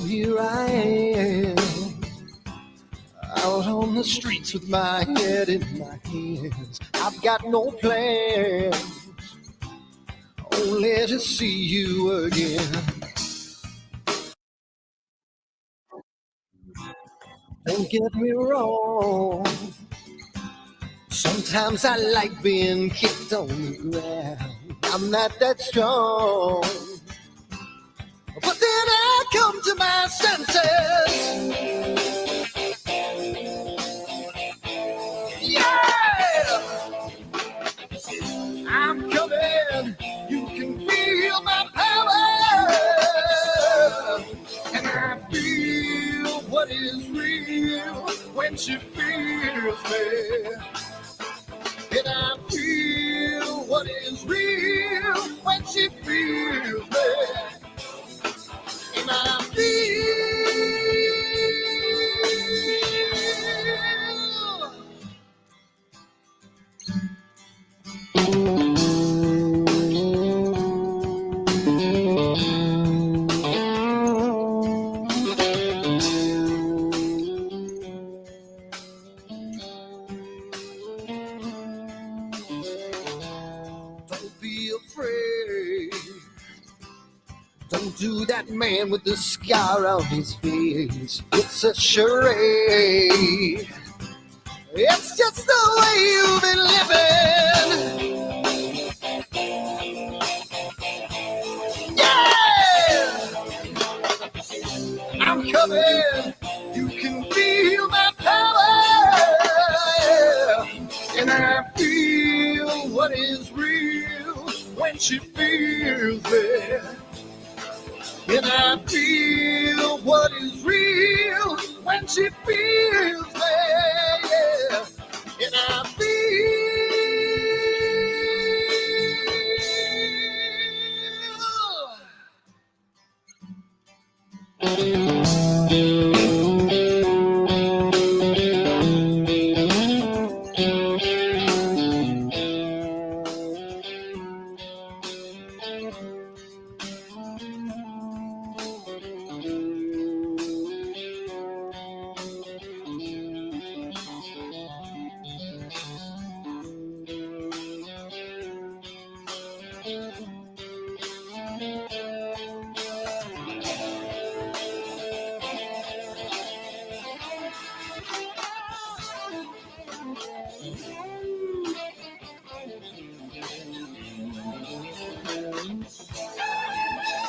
here I am, out on the streets with my head in my hands. I've got no plans, only to see you again. Don't get me wrong, sometimes I like being kicked on the ground. I'm not that strong, but then I come to my senses. Yeah, I'm coming. You can feel my power, and I feel what is real when she feels me. And I feel what is real when she feels me. And I feel don't be afraid. Don't do that man with the scar on his face. It's a charade. It's just the way you've been living. Yeah! I'm coming. You can feel my power. And I feel what is real when she feels me. And I feel what is real when she feels me. Yeah. And I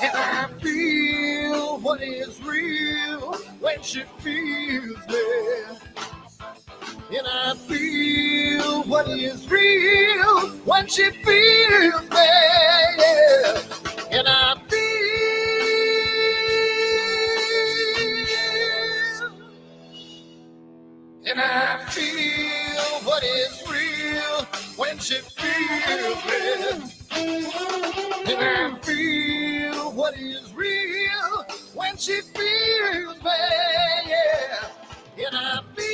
And I feel what is real when she feels me. And I feel what is real when she feels me. Yeah. And I feel. And I feel what is real when she feels me. And I feel what is real when she feels me, yeah. And I feel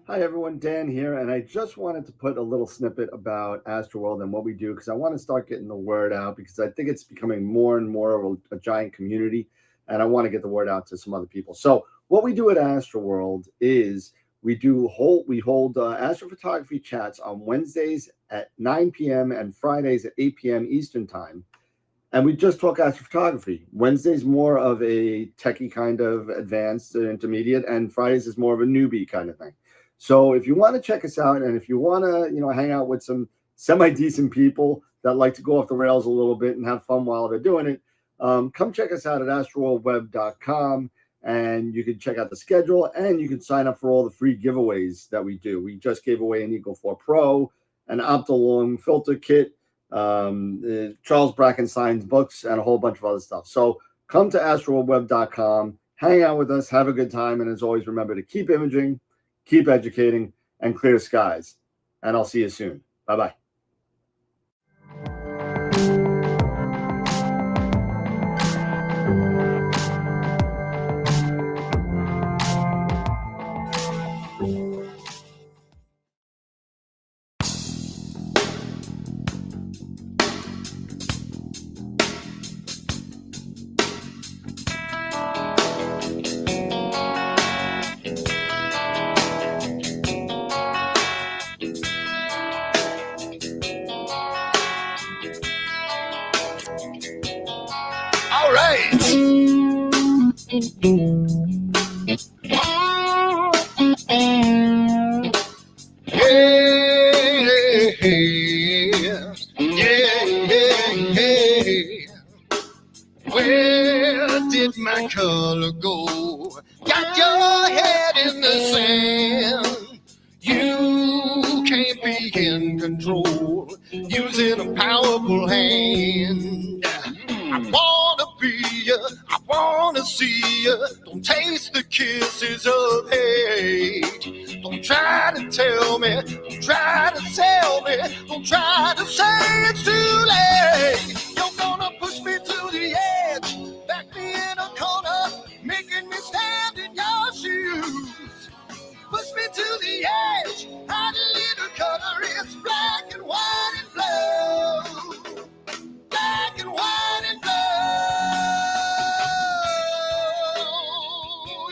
Hi everyone, Dan here, and I just wanted to put a little snippet about Astroworld and what we do because I want to start getting the word out because I think it's becoming more and more of a giant community, and I want to get the word out to some other people. So what we do at Astroworld is We hold astrophotography chats on Wednesdays at 9 p.m. and Fridays at 8 p.m. Eastern time. And we just talk astrophotography. Wednesday's more of a techie kind of advanced intermediate, and Fridays is more of a newbie kind of thing. So if you want to check us out, and if you want to, hang out with some semi-decent people that like to go off the rails a little bit and have fun while they're doing it, come check us out at astroworldweb.com, and you can check out the schedule, and you can sign up for all the free giveaways that we do. We just gave away an Eagle 4 Pro, an Optilong filter kit, Charles Brackenstein's books, and a whole bunch of other stuff. So come to astroworldweb.com, hang out with us, have a good time, and as always, remember to keep imaging, keep educating, and clear skies. And I'll see you soon. Bye-bye. All right. Where did my color go? Got your head in the sand. You can't be in control, using a powerful hand. I wanna be you, I wanna see you. Don't taste the kisses of hate. Don't try to tell me, don't try to sell me, don't try to say it's too late. You're gonna push me to the edge, back me in a corner, making me stand in your shoes. Push me to the edge, hide a little color, it's black and white and blue. Black and white and blue,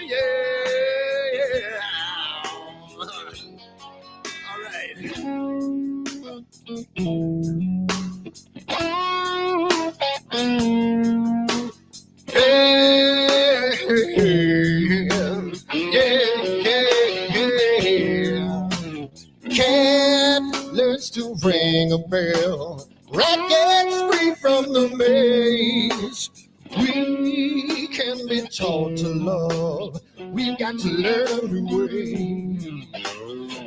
yeah. All right. Yeah. Cat learns to ring a bell. Rat gets free from the maze. We can be taught to love. We've got to learn a new way.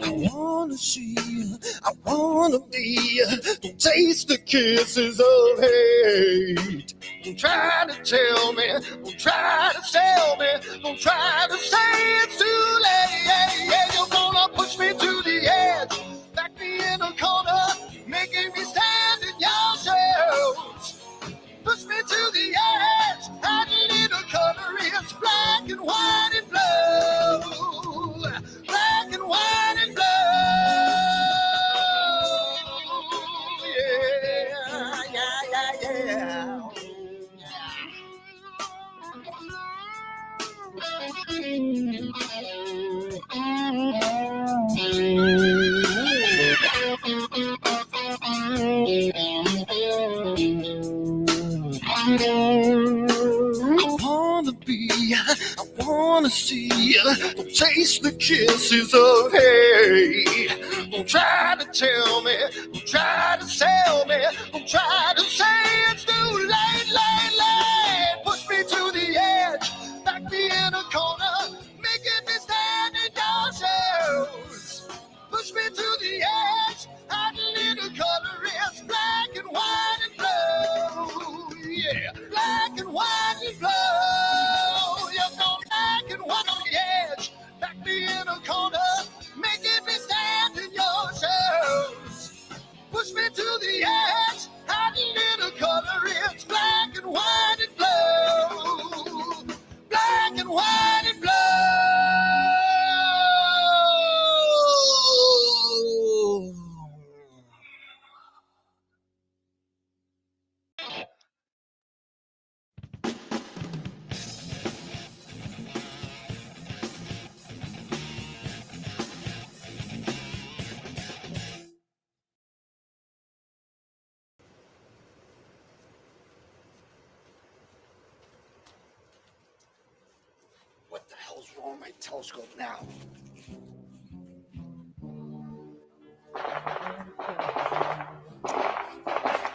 I wanna see you, I wanna be you. Don't taste the kisses of hate. Don't try to tell me, don't try to sell me, don't try to say it's too late. You're gonna push me to the edge, back me in a corner, making me stand in your shoes. Push me to the edge, add a little color, it's black and white and blue. Black and white and blue, yeah. I wanna be, I wanna see, don't taste the kisses of hate. Don't try to tell me, don't try to sell me, don't try to say it's too late. Push me to the edge, back me in a corner, making me stand in your shoes. Push me to the edge, add a little color, it's black and white and blue. Yeah, black and white and blue. You're going black and white on the edge, back me in a corner, making me stand in your shoes. Push me to the edge, add a little color, on my telescope now.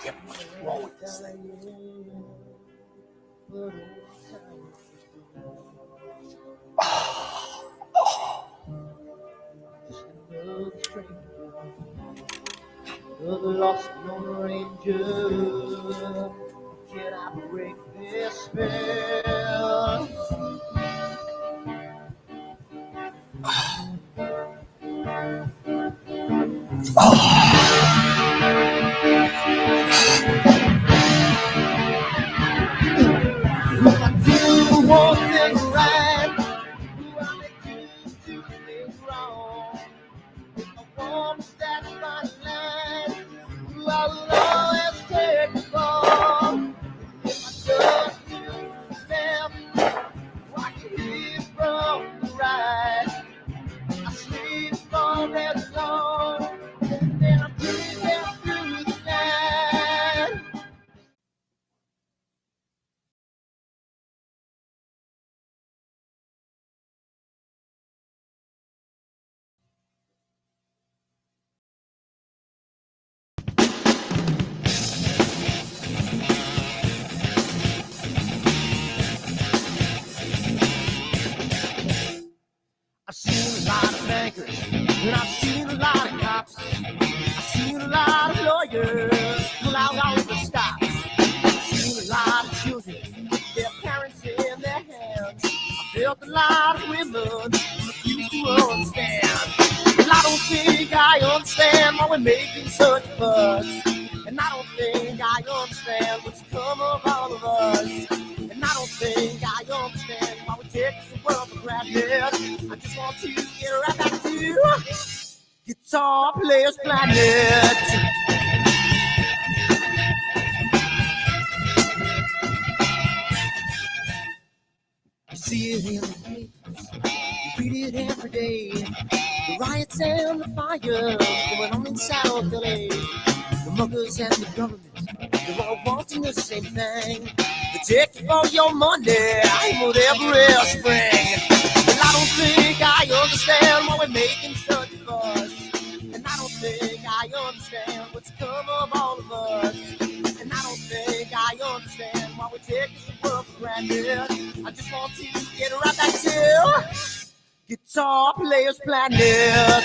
Get what's wrong with this thing. The lost Lone Ranger, can I break this spell? You want things right, I make you do things wrong. If I want that fine line, I will always take the ball. If I just do them, watch you leave from the right. I sleep all day long, and then I'm breathing through the night. I've seen a lot of bankers, and I've seen a lot of cops. I've seen a lot of lawyers pull out all the stops. I've seen a lot of children with their parents in their hands. I felt a lot of women refuse to understand. Well, I don't think I understand why we're making such a fuss. And I don't think I understand what's come of all of us. And I don't think I understand why we take this world for granted. I just want to get right back to Guitar Players Planet. You see it in the papers, you read it every day. The riots and the fires going on in South LA. The muggers and the government, they're all wanting the same thing. They take you for your money, I'm whatever spring. Well, I don't think I understand why we're making such a fuss. And I don't think I understand what's come of all of us. And I don't think I understand why we take this world for granted. I just want to get right back to Guitar Players Planet.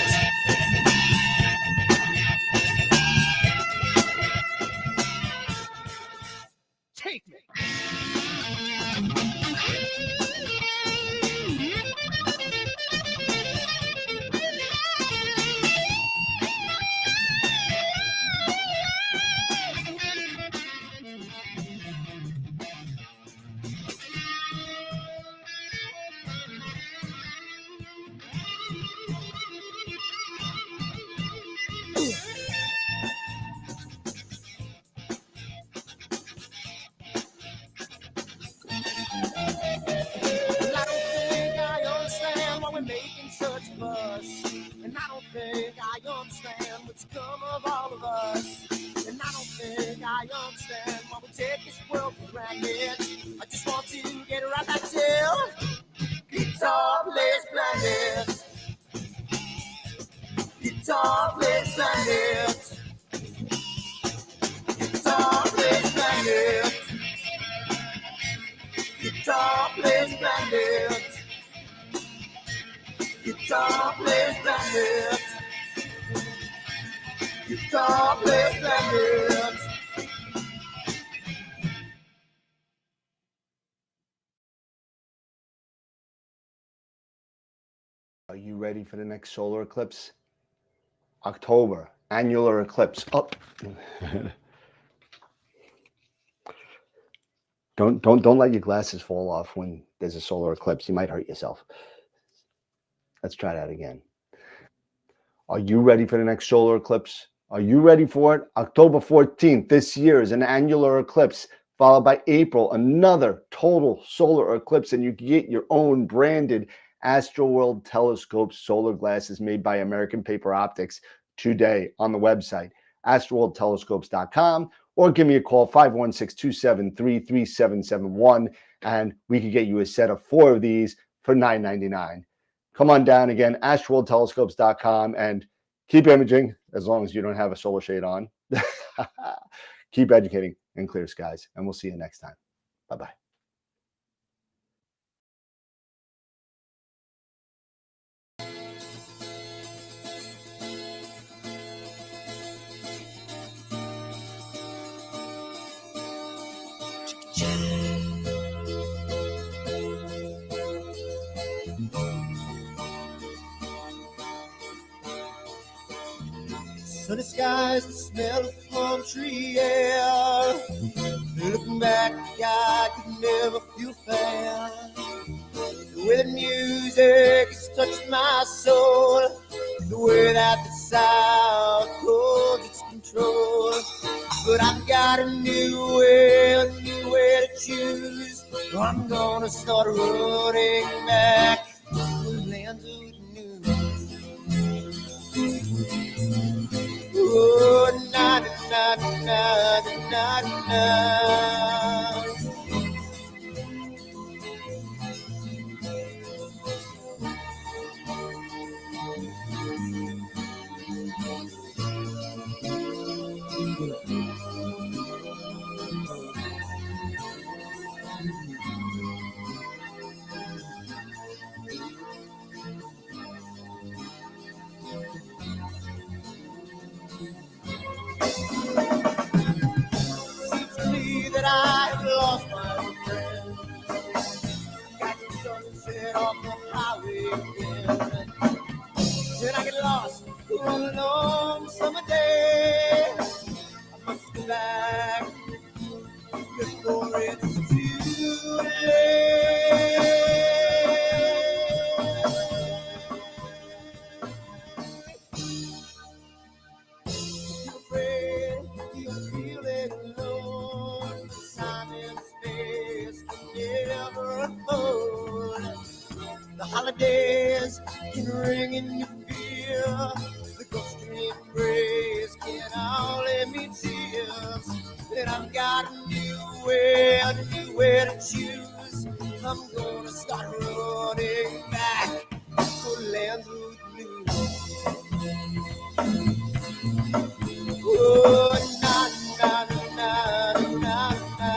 Take me. Well, I don't think I understand why we're making such a fuss. And I don't think I understand what's come of all of us. And I don't think I understand why we take this world for granted. I just want to get right back to Guitar Players Planet. Guitar Players Planet. Guitar Players Planet. Guitar Players Planet. Guitar Players Planet. Guitar Players Planet. Are you ready for the next solar eclipse? October, annular eclipse. Oh. Don't let your glasses fall off when there's a solar eclipse. You might hurt yourself. Let's try that again. Are you ready for the next solar eclipse? Are you ready for it? October 14th this year is an annular eclipse, followed by April, another total solar eclipse, and you can get your own branded Astroworld Telescope solar glasses made by American Paper Optics today on the website, astroworldtelescopes.com, or give me a call, 516-273-3771, and we can get you a set of 4 of these for $9.99. Come on down again, astroworldtelescopes.com, and keep imaging as long as you don't have a solar shade on. Keep educating in clear skies, and we'll see you next time. Bye-bye. Sunny skies, the smell of palm tree air. Looking back, I could never feel fair. The way the music has touched my soul, the way that the South holds its control. But I've got a new way to choose. I'm gonna start running back to the lands of the new. Oh, na na na na na na. That I have lost my old friend. Got the sunset off the highway again. When I get lost on a long summer day, I must go back before it's too late. You're afraid, you're feeling alone. Time and space can never unfold. The holidays can ring in your fear. The ghostly embrace can only mean tears. And I've got a new way to choose. I'm gonna start running back to lands of new. Oh, na na na na na na.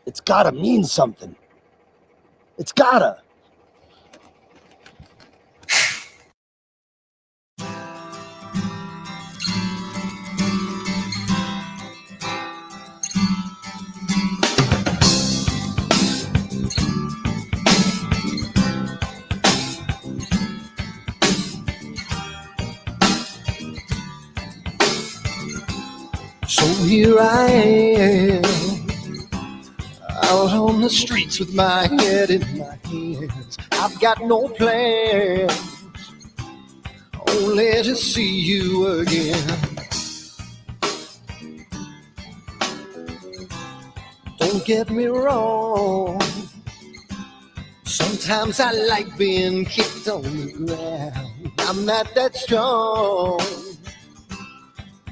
It's gotta mean something. It's gotta. So here I am, out on the streets with my head in my hands. I've got no plan, only to see you again. Don't get me wrong, sometimes I like being kicked on the ground. I'm not that strong,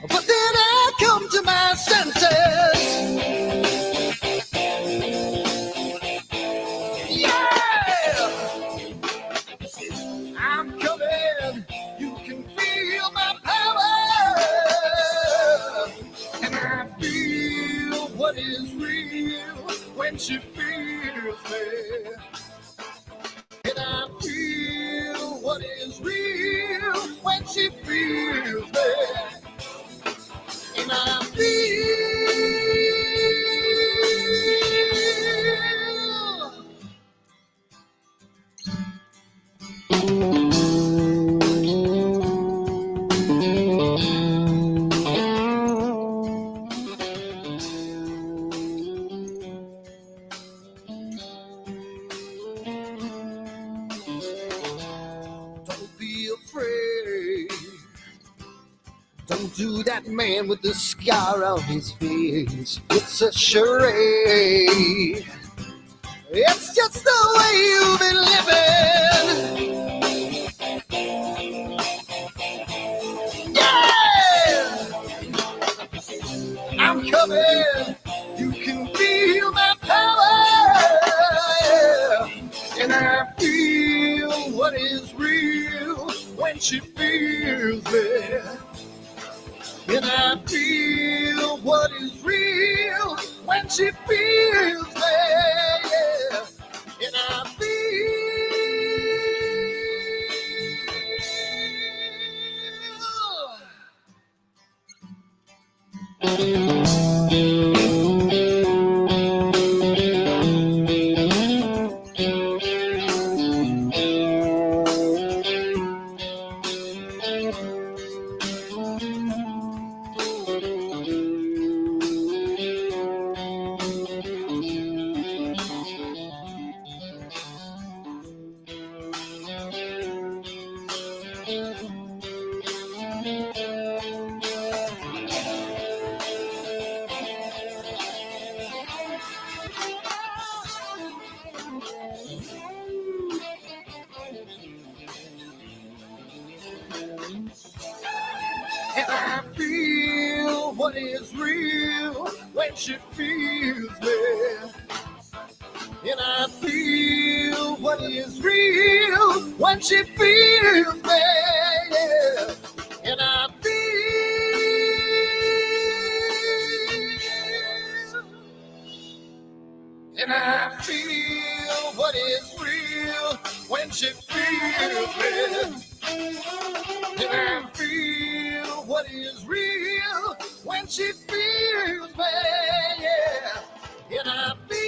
but then I come to my senses. Yeah! I'm coming, you can feel my power. And I feel what is real when she feels me. And I feel what is real when she feels me. And I feel to that man with the scar on his face. It's a charade. It's just the way you've been living. Yeah! I'm coming. You can feel my power. And I feel what is real when she feels me. And I feel what is real when she feels me. Yeah. And I feel what is real when she feels me. And I feel what is real when she feels me. Yeah. And I feel what is real when she feels me. And I feel what is real when she feels me. Yeah. And I feel.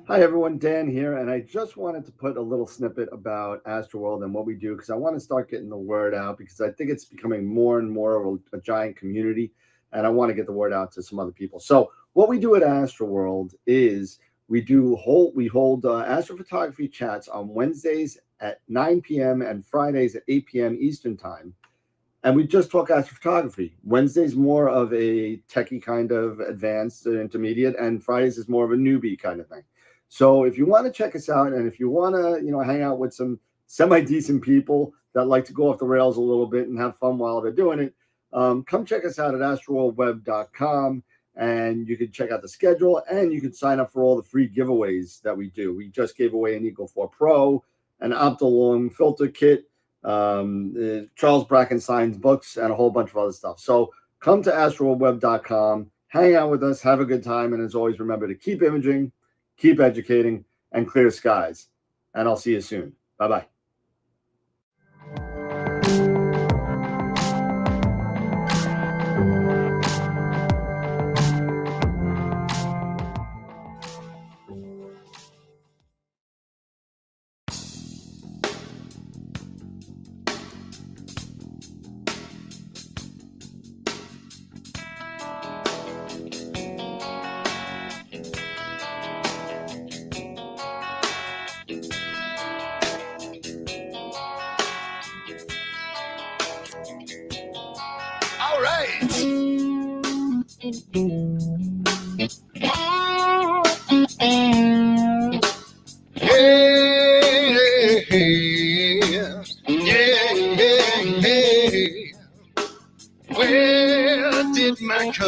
Hi everyone, Dan here, and I just wanted to put a little snippet about Astroworld and what we do because I want to start getting the word out because I think it's becoming more and more of a giant community, and I want to get the word out to some other people. So what we do at Astroworld is we hold astrophotography chats on Wednesdays at 9 p.m. and Fridays at 8 p.m. Eastern Time. And we just talk astrophotography. Wednesday's more of a techie kind of advanced intermediate, and Fridays is more of a newbie kind of thing. So if you want to check us out, and if you want to, hang out with some semi-decent people that like to go off the rails a little bit and have fun while they're doing it, come check us out at astroworldweb.com, and you can check out the schedule, and you can sign up for all the free giveaways that we do. We just gave away an Eagle 4 Pro, an Optilong filter kit, Charles Brackenstein's books, and a whole bunch of other stuff. So come to astroworldweb.com, hang out with us, have a good time, and as always, remember to keep imaging, keep educating, and clear skies. And I'll see you soon. Bye-bye. All right.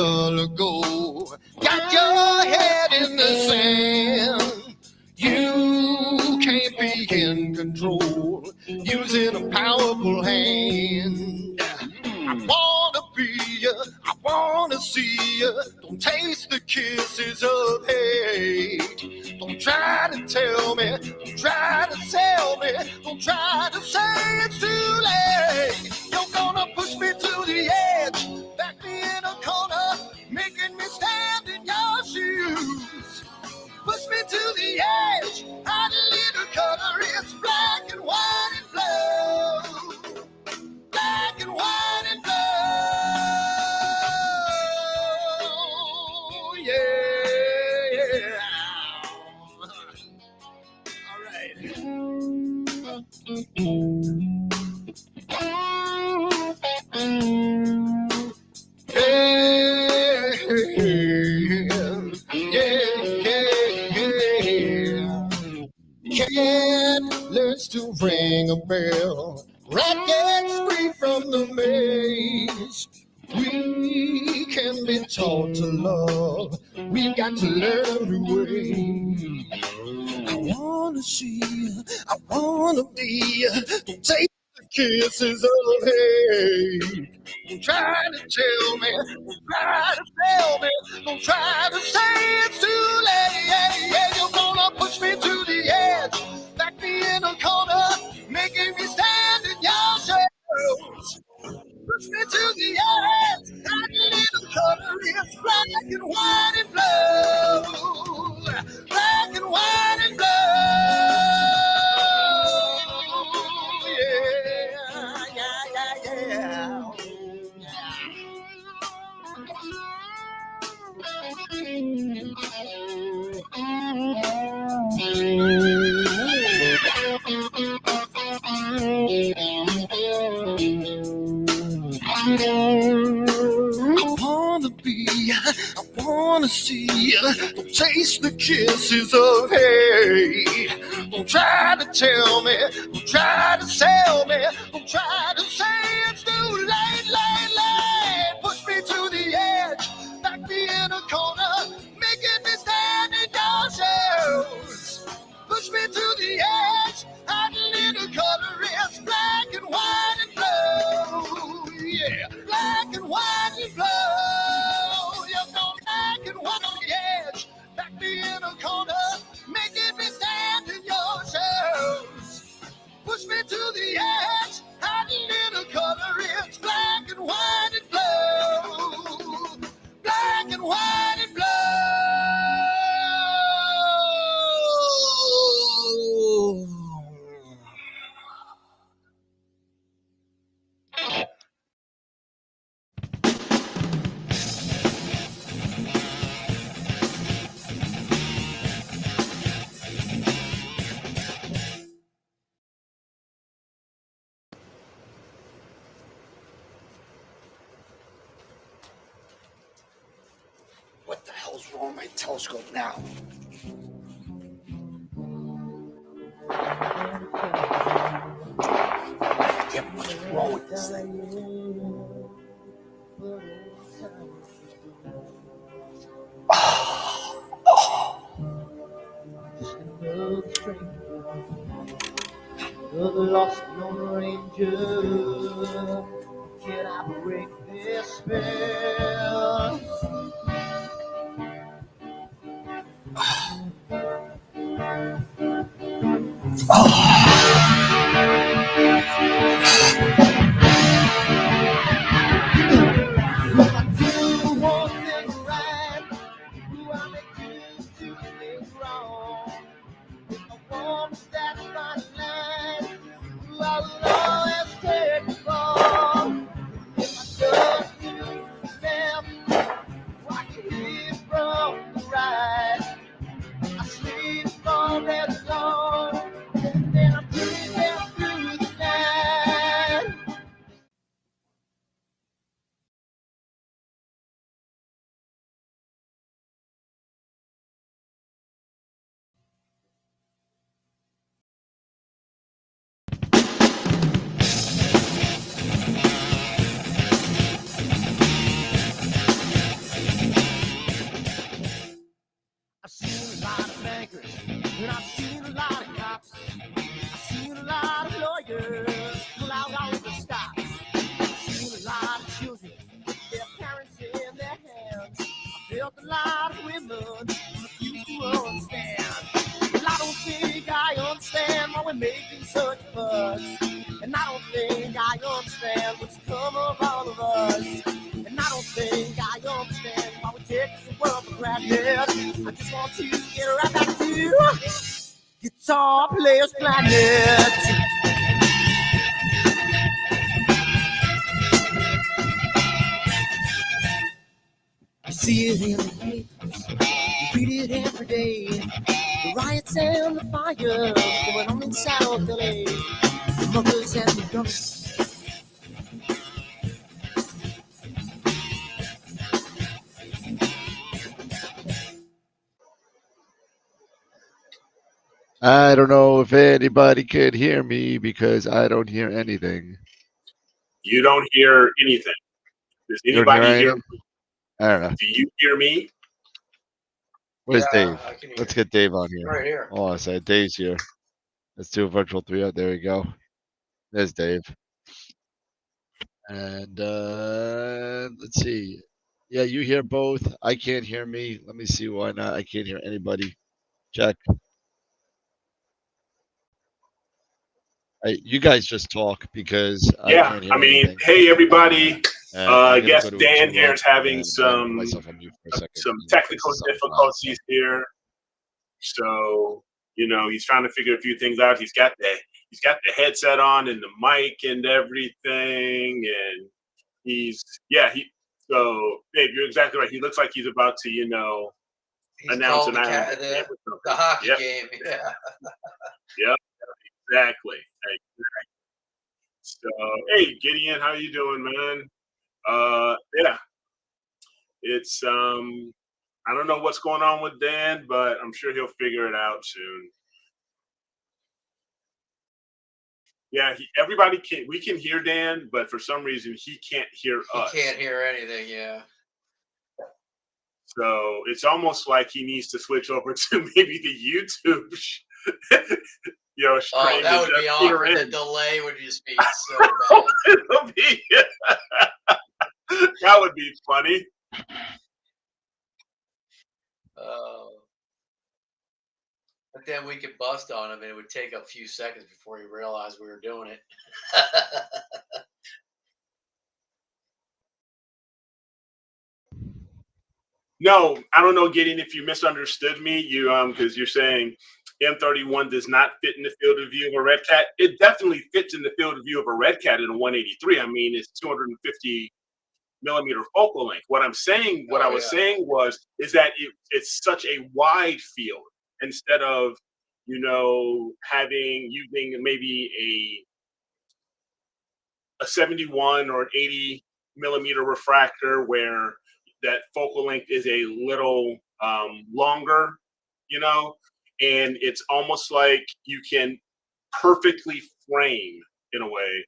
while ago. Got your head in the sand. You can't be in control, using a powerful hand. I wanna be you, I wanna see you. Don't taste the kisses of hate. Don't try to tell me, don't try to sell me, don't try to say it's too late. You're gonna push me to the edge, back me in a corner, making me stand in your shoes. Push me to the edge, hot little cutter, it's black and white and blue. Black and white and blue, yeah. All right. Cat learns to ring a bell. Rat gets free from the maze. We can be taught to love. We've got to learn the way. I wanna see you. I wanna be you. Don't take the kisses of hate. Don't try to tell me. Don't try to tell me. Don't try to say it's too late. Yeah, you're gonna push me to the edge. Back me in a corner, making me stand in your shadows. Push me to the edge, that little color is black and white and blue. Black and white and blue. I wanna be, I wanna see, don't taste the kisses of hate. Don't try to tell me, don't try to sell me, don't try to say it's too late, late, late. Push me to the edge, back me in a corner, making me stand in your shoes. Push me to the edge, hot little color is black and white and blue. Yeah, black and white and blue. You're going black and white on the edge, back me in a corner, making me stand in your shoes. Push me to the edge, hot little color is black and white and blue. Black and white and blue. What the hell's wrong with my telescope now? Damn, what's wrong with this thing? The lost Lone Ranger, can I break this spell? Do one thing right, do I make you two things wrong? If I want to stand by the line, I will always take the fall. If I just do the left, watch you hit from the right. I sleep all day long, and then And I've seen a lot of cops, I've seen a lot of lawyers pull out all the stops. I've seen a lot of children with their parents in their hands. I felt a lot of women who refuse to understand. Well, I don't think I understand why we're making such a fuss. And I don't think I understand what's come of all of us. And I don't think I understand why we take this world for granted. I just want to get right back to Guitar Players Planet. You see it in the papers, you read it every day. The riots and the fire going on in South LA. The muggers and the gunners. I don't know if anybody could hear me because I don't hear anything. You don't hear anything. Does You don't hear anybody hear anything? me? I don't know. Do you hear me? Where's Yeah, Dave? I can hear Let's you. get Dave on here. Right here. Oh, I said Dave's here. Let's do a virtual 3 out. There we go. There's Dave. And let's see. Yeah, you hear both. I can't hear me. Let me see why not. I can't hear anybody. Check. You guys just talk because I Yeah, can't hear I mean, anything. hey everybody. And I I'm gonna guess go to a Dan 2 here up, is having and I'm gonna put some myself on mute for a second. technical difficulties here. So, he's trying to figure a few things out. He's got the headset on and the mic and everything, and so Dave, you're exactly right. He looks like he's about to, He's announce called an the, Iron the hockey Yep. game. Yeah. Yep, exactly. So, hey, Gideon, how you doing, man? Yeah, it's I don't know what's going on with Dan, but I'm sure he'll figure it out soon. Yeah, we can hear Dan, but for some reason he can't hear us. He can't hear anything. Yeah. So it's almost like he needs to switch over to maybe the YouTube. Stream. Oh, that would be awkward. The delay would just be so bad. It'll be, that would be funny. But then we could bust on him, and it would take a few seconds before he realized we were doing it. No, I don't know, Gideon, if you misunderstood me, because you're saying M31 does not fit in the field of view of a Red Cat. It definitely fits in the field of view of a Red Cat in a 183. I mean, it's 250 millimeter focal length. What I'm saying, I was saying is that it's such a wide field instead of, using maybe a 71 or an 80 millimeter refractor where that focal length is a little longer, and it's almost like you can perfectly frame, in a way,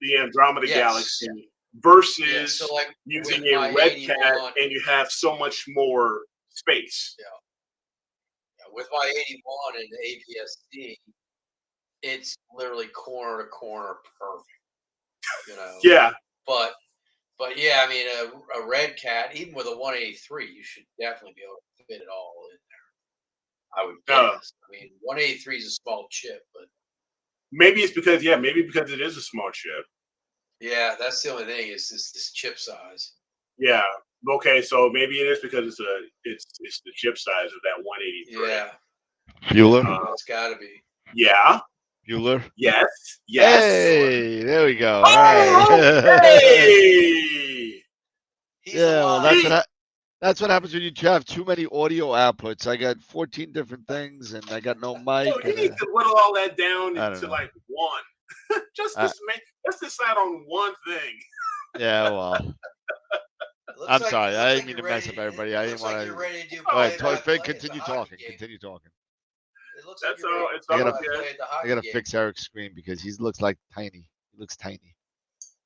the Andromeda Galaxy versus using a Red Cat, and you have so much more space. Yeah. With my 81 and APS-C, it's literally corner to corner perfect. Yeah. But yeah, I mean, a Red Cat, even with a 183, you should definitely be able to fit it all in there. I would guess. I mean, 183 is a small chip, but maybe it's because it is a small chip. Yeah, that's the only thing is this chip size. Yeah. Okay, so maybe it is because it's the chip size of that 183. Yeah. Bueller? It's got to be. Yeah. Bueller? Yes. Hey, there we go. Oh, hey! Yeah, well, that's what happens when you have too many audio outputs. I got 14 different things, and I got no mic. You need to whittle all that down into like one. Just decide on one thing. Yeah, well. I'm sorry. I didn't mean to mess up everybody. I didn't want to. Go ahead, continue talking. Continue talking. That's all. It's all good. I gotta fix Eric's screen because he looks like tiny. He looks tiny.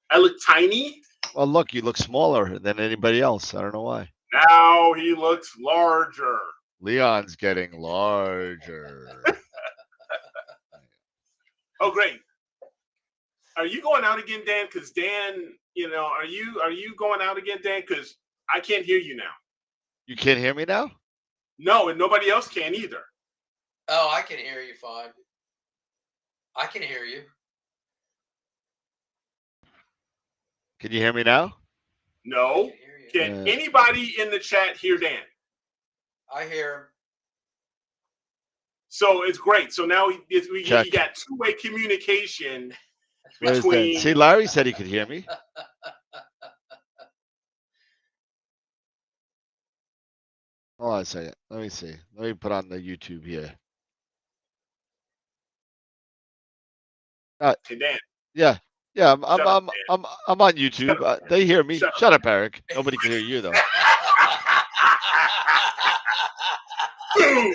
I look tiny? Well, look, you look smaller than anybody else. I don't know why. Now he looks larger. Leon's getting larger. Oh, great. Are you going out again, Dan? Because Dan, are you going out again, Dan? Because I can't hear you now. You can't hear me now? No, and nobody else can either. Oh, I can hear you fine. I can hear you. Can you hear me now? No. Can anybody in the chat hear Dan? I hear him. So it's great. So now we got two-way communication between. See, Larry said he could hear me. Hold on a second. Let me see. Let me put on the YouTube here. Hey, Dan. Yeah. Yeah, I'm on YouTube. They hear me. Shut up, Eric. Nobody can hear you though. Boom!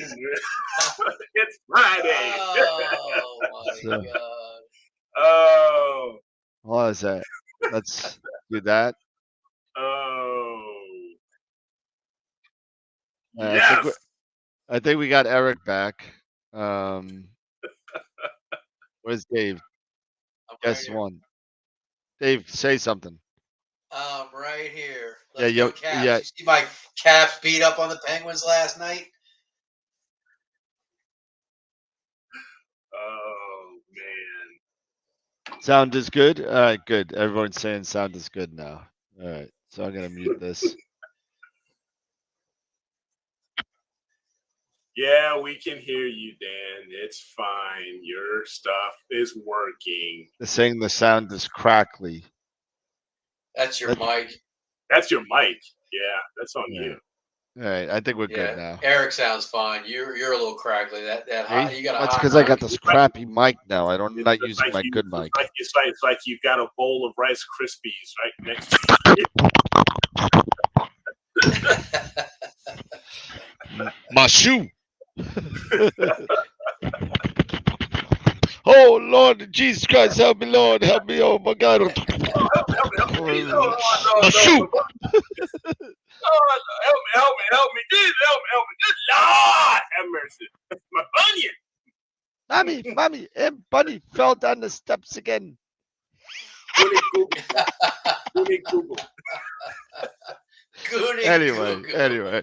It's Friday. Oh my god. Oh. Hold on a second. Let's do that. Oh. Yes. I think we got Eric back. Where's Dave? Guess one. Dave, say something. Right here. Let's go, Caps. Yeah. You see my Caps beat up on the Penguins last night? Oh man. Sound is good? All right, good. Everyone's saying sound is good now. All right. So I'm gonna mute this. Yeah, we can hear you, Dan. It's fine. Your stuff is working. They're saying the sound is crackly. That's your mic. That's your mic. Yeah, that's on you. All right, I think we're good now. Eric sounds fine. You're a little crackly. That hot, you got a That's hot because I got this crappy mic now. I'm not using my good mic. It's like you've got a bowl of Rice Krispies right next to you. My shoe. Oh Lord, Jesus Christ, help me, Lord, help me! Oh my God! Help me! Help me! Jesus, help me! Good Lord, have mercy! My bunion. Mommy, and Bunny fell down the steps again. Google. Anyway.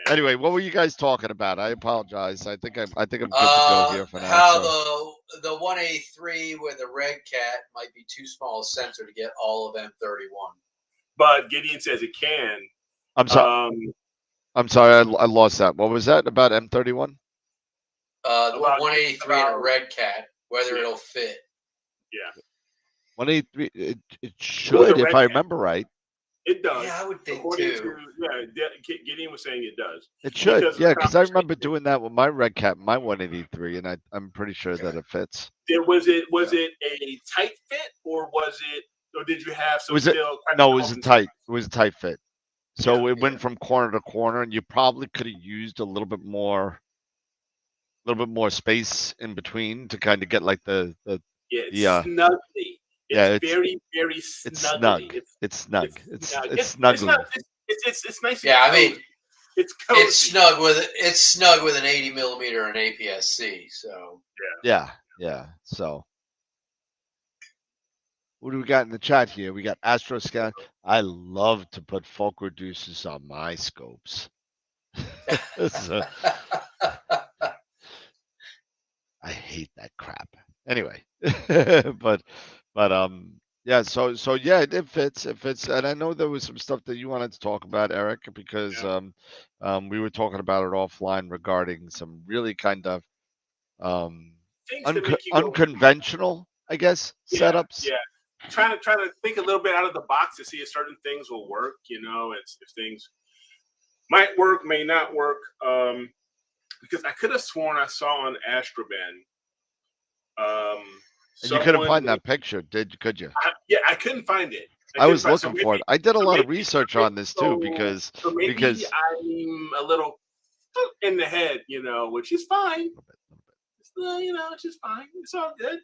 Anyway, what were you guys talking about? I apologize. I think I'm good to go here for now. How the 183 with the red cat might be too small a sensor to get all of M31. But Gideon says it can. I'm sorry. I'm sorry. I lost that. What was that about M31? The 183 and a red cat, whether it'll fit. Yeah. 183. It should, if I remember right. It does. Yeah, I would think too. Gideon was saying it does. It should. Because I remember doing that with my red cat, my 183, and I'm pretty sure that it fits. Was it a tight fit, or did you have some still? No, it was a tight. It was a tight fit. So it went from corner to corner, and you probably could have used a little bit more space in between to kind of get like the snugly. It's very, very snug. It's snuggly. It's nice. Yeah, I mean, it's cozy. It's snug with an 80 millimeter and APS-C. So yeah. So what do we got in the chat here? We got Astro Scout. I love to put folk reducers on my scopes. I hate that crap. Anyway, but yeah. So yeah, it fits. It fits, and I know there was some stuff that you wanted to talk about, Eric, because we were talking about it offline regarding some really kind of unconventional, I guess, setups. Yeah. Trying to think a little bit out of the box to see if certain things will work. If things might work, may not work. Because I could have sworn I saw on Astroben. And you couldn't find that picture, could you? I couldn't find it. I was looking for it. I did a lot of research on this too because I'm a little in the head, which is fine. It's just fine. It's all good.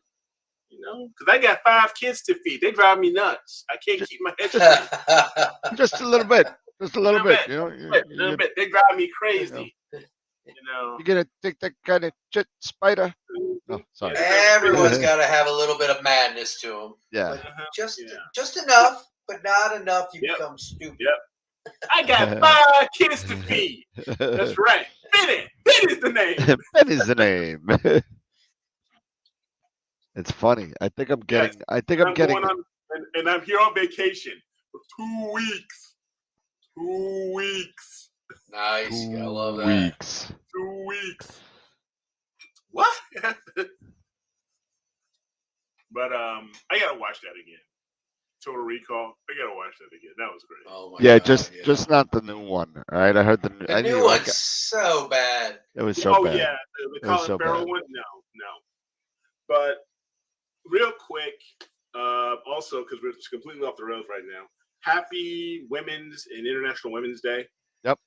Because I got 5 kids to feed. They drive me nuts. I can't keep my head straight. Just a little bit. Just a little bit. You know, little bit. They drive me crazy. you gonna take that kind of shit, Spider? Oh, sorry. Everyone's got to have a little bit of madness to them. Yeah. But just enough, but not enough. You become stupid. Yep. I got 5 kids to feed. That's right. Benny. Benny's the name. Benny's the name. It's funny. I think I'm getting. Yes. I think I'm getting. And I'm here on vacation for 2 weeks. 2 weeks. Nice. I love that. 2 weeks. 2 weeks. What? But I gotta watch that again. Total Recall. I gotta watch that again. That was great. Oh my Yeah, God, just not the new one. All right, I heard the The new one's so bad. It was so bad. Oh yeah, the Colin Farrell one. No. But real quick, also because we're just completely off the rails right now. Happy Women's and International Women's Day. Yep.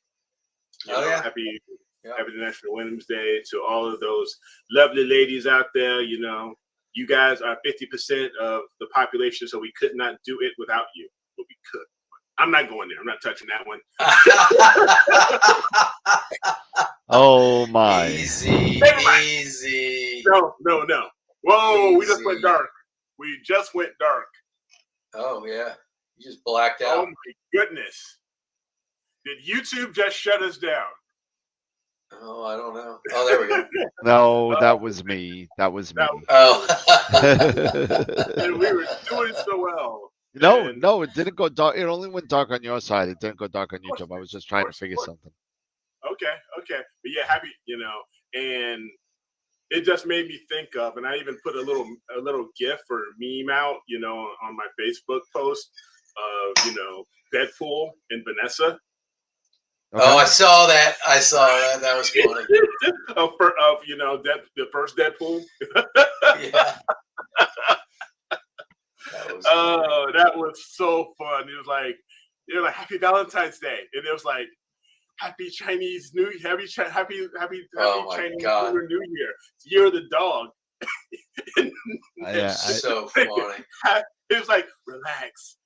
Yeah. Happy International Women's Day to all of those lovely ladies out there. You know, you guys are 50% of the population, so we could not do it without you, but we could. I'm not going there. I'm not touching that one. Oh my. Easy. No. Whoa, we just went dark. Oh yeah, you just blacked out. Oh my goodness. Did YouTube just shut us down? Oh, I don't know. Oh, there we go. No, that was me. That was me. Oh. And we were doing so well. No, it didn't go dark. It only went dark on your side. It didn't go dark on YouTube. I was just trying to figure something. Okay. But yeah, happy, and it just made me think of, and I even put a little GIF or meme out, on my Facebook post of, Deadpool and Vanessa. Okay. Oh, I saw that. That was funny. The first Deadpool. Yeah. That was so fun. It was like, Happy Valentine's Day, and it was like, Happy Chinese New Year, happy Chinese Lunar New Year, it's Year of the Dog. So funny. It was like, relax.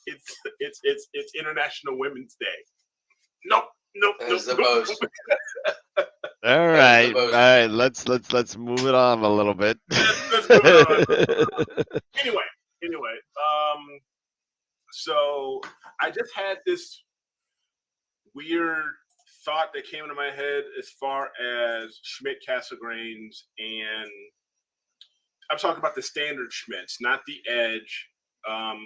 It's International Women's Day. Nope. That's the most. All right. Let's move it on a little bit. Let's move it on. Anyway, so I just had this weird thought that came into my head as far as Schmidt Cassegrains, and I'm talking about the standard Schmidts, not the Edge,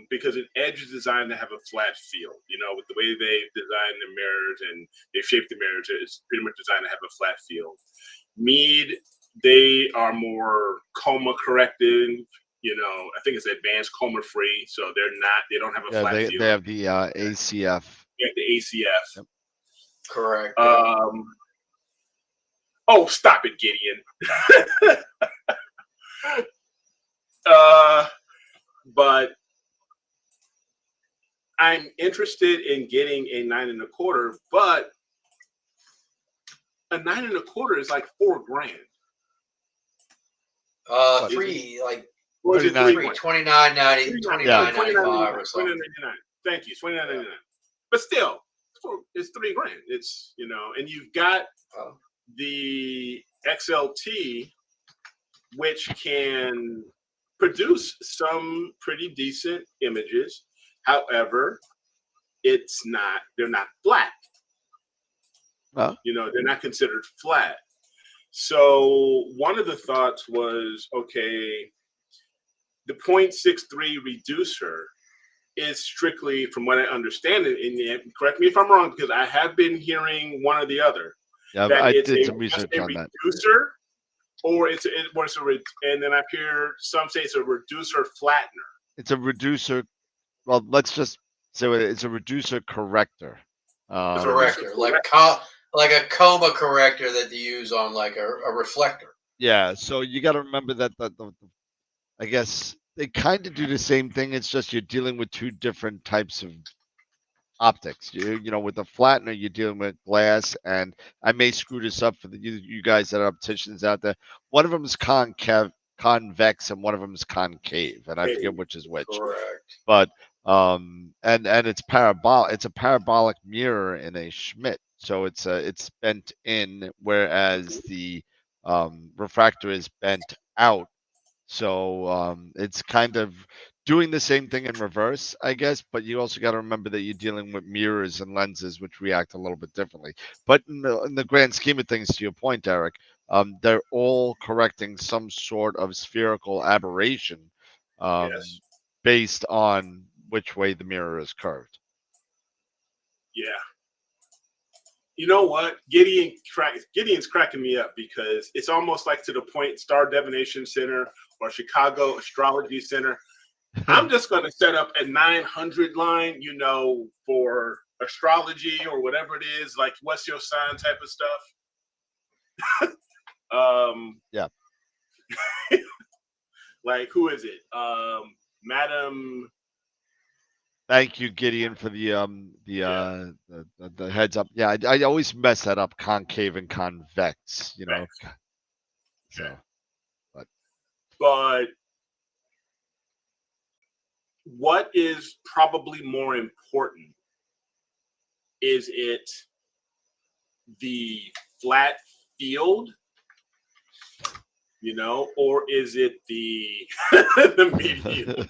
because an Edge is designed to have a flat feel. With the way they design the mirrors and they shape the mirrors, it's pretty much designed to have a flat feel. Mead, they are more coma corrected. I think it's advanced coma free, so they don't have a flat feel. They have the ACF. Yeah, the ACF. Yep. Correct. Oh, stop it, Gideon. But I'm interested in getting a 9 1/4, but a 9 1/4 is like $4,000. 29.90, 29.95 or something. Thank you, $29.99. But still, it's $3,000. It's and you've got the XLT, which can produce some pretty decent images. However, they're not flat. Huh? They're not considered flat. So one of the thoughts was, okay, the 0.63 reducer is strictly, from what I understand it, and correct me if I'm wrong, because I have been hearing one or the other. Yeah, I did some research on that. Reducer, or and then I hear some say it's a reducer flattener. It's a reducer. Well, let's just say it's a reducer corrector. Corrector, like a coma corrector that they use on like a reflector. Yeah, so you got to remember that I guess they kind of do the same thing. It's just you're dealing with two different types of optics. With the flattener, you're dealing with glass, and I may screw this up for you guys that are opticians out there. One of them is convex, and one of them is concave, and I forget which is which. Correct. But And it's it's a parabolic mirror in a Schmidt, so it's bent in, whereas the refractor is bent out. So it's kind of doing the same thing in reverse, I guess, but you also got to remember that you're dealing with mirrors and lenses which react a little bit differently. But in the grand scheme of things, to your point, Eric, they're all correcting some sort of spherical aberration Yes. based on which way the mirror is curved. Yeah. You know what? Gideon's cracking me up because it's almost like to the point Star Divination Center or Chicago Astrology Center. I'm just going to set up a 900 line, for astrology or whatever it is, like what's your sign type of stuff. Yeah. Like, who is it? Madam. Thank you, Gideon, for the heads up. Yeah, I always mess that up, concave and convex, So, but what is probably more important? Is it the flat field, or is it the the medium?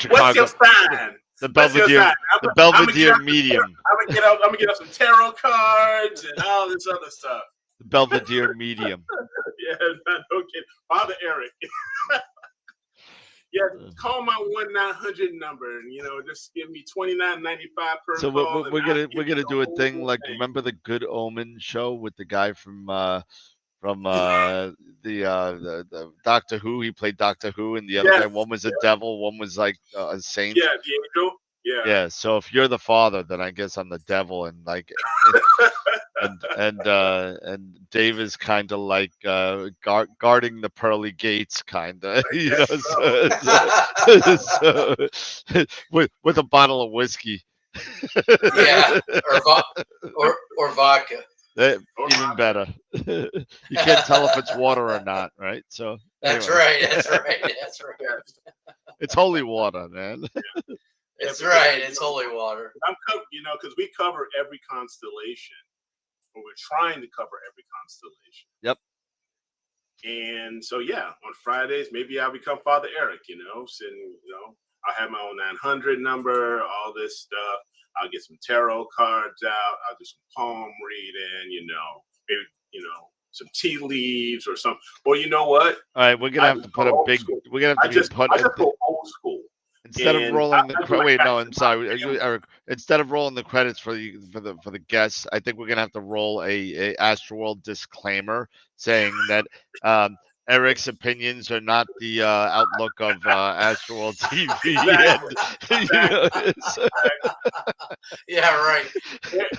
What's your sign? The Belvedere, the Belvedere medium. I'm gonna get up some tarot cards and all this other stuff. The Belvedere medium. Yeah, no kidding. Father Eric. Yeah, call my 1-900 number and just give me $29.95 per so call. So we're gonna do a thing like, remember the Good Omen show with the guy from the Doctor Who? He played Doctor Who, and the other guy, one was a devil, one was like a saint. Yeah, the angel. Yeah. Yeah. So if you're the father, then I guess I'm the devil, and like, and Dave is kind of like guarding the pearly gates, kind of, so with a bottle of whiskey. Yeah, or vodka. Even better. You can't tell if it's water or not, right? So that's anyway. right. That's right. That's right. It's holy water, man. That's right. It's holy water. Because we cover every constellation, or we're trying to cover every constellation. Yep. And so, yeah, on Fridays, maybe I'll become Father Eric. I'll have my own 900 number, all this stuff. I'll get some tarot cards out. I'll do some palm reading, maybe, some tea leaves or something. Well, you know what? All right, we're gonna have to put a big. We're gonna have to I just go old school. Instead of rolling I'm sorry, Eric. Instead of rolling the credits for the guests, I think we're gonna have to roll a Astroworld disclaimer saying that Eric's opinions are not the outlook of Astroworld TV. Yeah, right.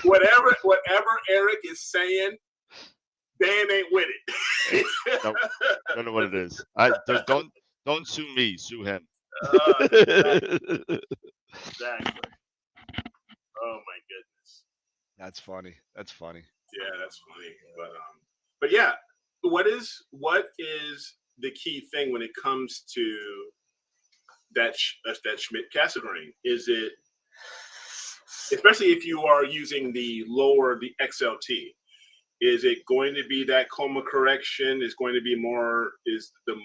Whatever Eric is saying, Dan ain't with it. Don't know what it is. Don't sue me. Sue him. Exactly. Oh my goodness. That's funny. Yeah, that's funny. But yeah, what is the key thing when it comes to that Schmidt-Cassegrain? Is it, especially if you are using the XLT, is it going to be that coma correction is the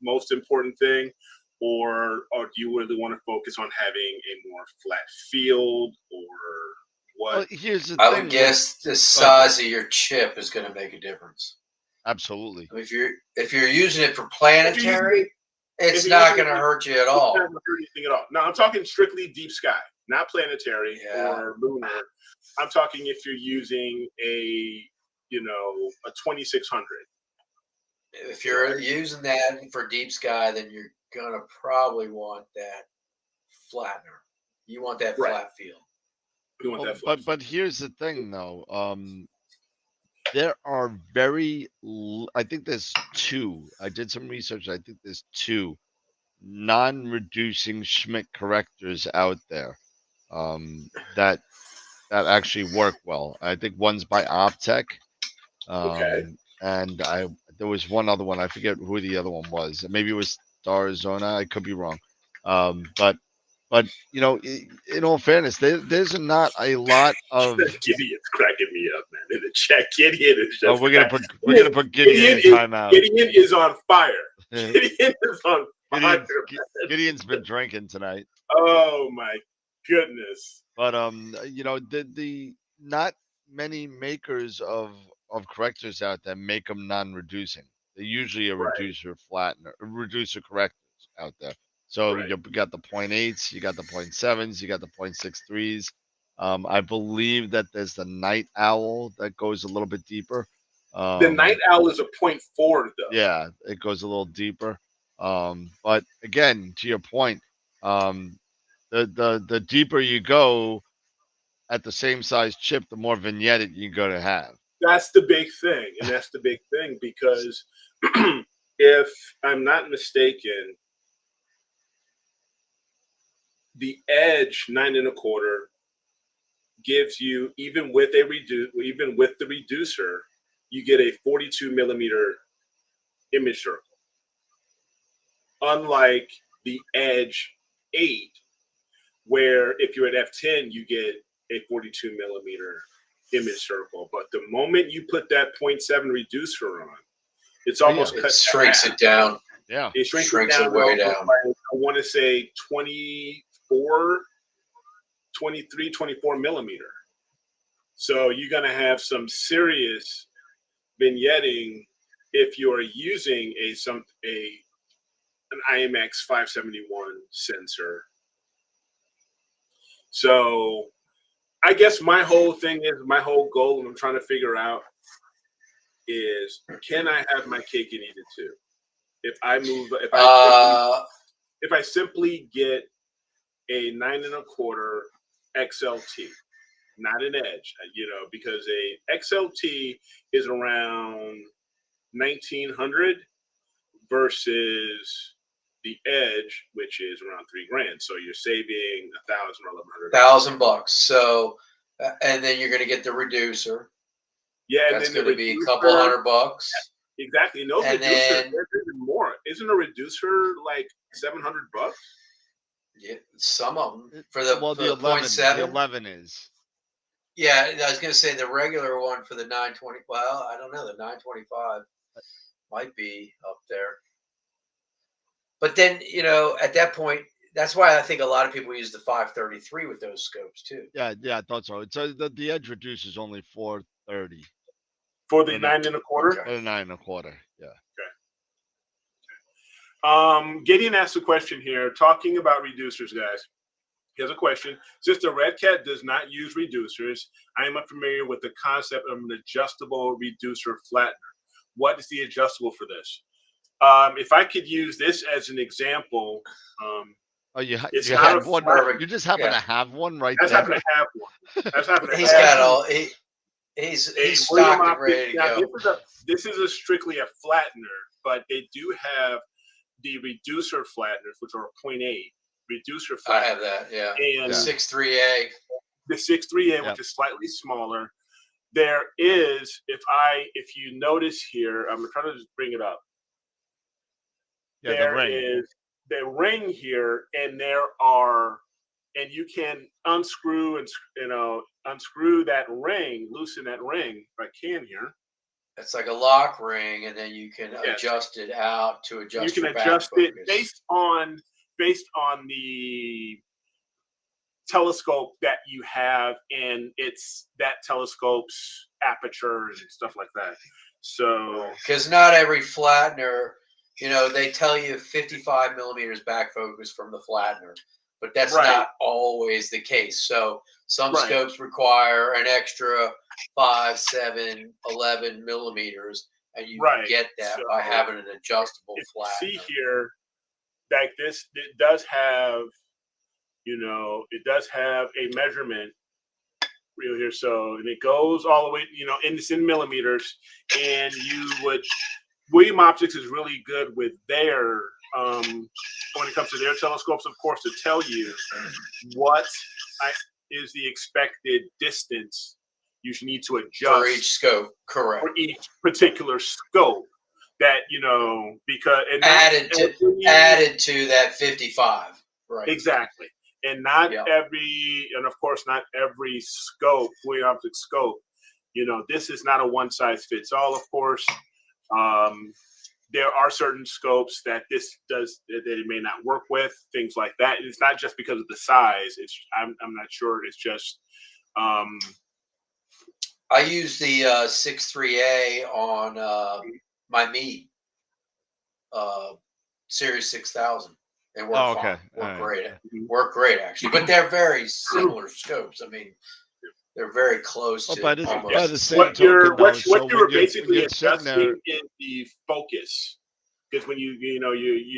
most important thing? Or do you really want to focus on having a more flat field, or what? Well, here's the I thing. would guess the size of your chip is going to make a difference. Absolutely. If you're using it for planetary, it's not going to hurt you at all. It's not going to hurt anything at all. No, I'm talking strictly deep sky, not planetary or lunar. I'm talking if you're using a 2600. If you're using that for deep sky, then you're gonna probably want that flattener. You want that flat field. You want that flat. But here's the thing, though. There are I think there's two. I did some research. I think there's two non-reducing Schmidt correctors out there that actually work well. I think one's by Optech. And there was one other one. I forget who the other one was. Maybe it was Starzona. I could be wrong. But But in all fairness, there's not a lot of. Gideon's cracking me up, man. In the chat, Gideon is just. Oh, we're gonna put Gideon in timeout. Gideon is on fire. Gideon is on fire. Gideon's been drinking tonight. Oh my goodness. But the not many makers of correctors out there make them non-reducing. They're usually a reducer flattener, reducer correctors out there. So you got the 0.8s, you got the 0.7s, you got the 0.63s. I believe that there's the night owl that goes a little bit deeper. The night owl is a 0.4 though. Yeah, it goes a little deeper. But again, to your point, the deeper you go at the same size chip, the more vignette you're going to have. That's the big thing, and that's the big thing because if I'm not mistaken, the Edge 9 1/4 gives you even with the reducer, you get a 42 millimeter image circle. Unlike the Edge 8, where if you're at f10, you get a 42 millimeter image circle. But the moment you put that 0.7 reducer on, it's almost cut. It shrinks it down. Yeah, it shrinks it way down. I want to say 24 millimeter. So you're going to have some serious vignetting if you're using an IMX 571 sensor. So I guess my whole goal, and I'm trying to figure out, is can I have my cake and eat it too? If I simply get a 9 1/4 XLT, not an Edge, because a XLT is around 1,900 versus the Edge, which is around $3,000. So you're saving $1,000 or $1,100. $1,000. So, and then you're going to get the reducer. Yeah, that's going to be a couple $100. Exactly. No, and then there's even more. Isn't a reducer like $700? Yeah, some of them for the 11. 0.7. The 11 is. Yeah, I was going to say the regular one for the 920. Well, I don't know. The 925 might be up there. But then, at that point, that's why I think a lot of people use the 533 with those scopes too. Yeah, I thought so. So the Edge reducer is only 430 for the 9 1/4. For the 9 1/4, yeah. Okay. Gideon asked a question here, talking about reducers, guys. He has a question. Since the Red Cat does not use reducers, I am unfamiliar with the concept of an adjustable reducer flattener. What is the adjustable for this? If I could use this as an example, you have one. You just happen to have one right there. I happen to have one. That's happen to He's got all. He's stocked and ready to go. This is strictly a flattener, but they do have the reducer flatteners, which are 0.8 reducer flattener. I have that, yeah. And the 6.3A. The 6.3A, which is slightly smaller. There is, if you notice here, I'm trying to just bring it up. Yeah, there is the ring here, and you can unscrew unscrew that ring, loosen that ring if I can here. It's like a lock ring, and then you can adjust it out to adjust. You can adjust it based on the telescope that you have, and it's that telescope's aperture and stuff like that. So, because not every flattener, they tell you 55 millimeters back focus from the flattener, but that's not always the case. So some scopes require an extra 5, 7, 11 millimeters, and you get that by having an adjustable flattener. See here, like this, it does have, a measurement real here. So, and it goes all the way, it's in millimeters, and William Optics is really good with their, when it comes to their telescopes, of course, to tell you what is the expected distance you need to adjust for each scope, correct? For each particular scope, that because added to that 55, right? Exactly, And not Yeah. every, and of course, not every scope, fully optic scope. You know, this is not a one size fits all. Of course, there are certain scopes that this does that it may not work with. Things like that. It's not just because of the size. It's I'm not sure. It's just. I use the 6.3A on my Mead Series 6000. They work Oh, okay. fine. All right. Work great actually. But they're very similar scopes. I mean, they're very close Well, to by the almost. same What token, you're though, what so you were when you're basically sitting there, adjusting is the focus. Because when you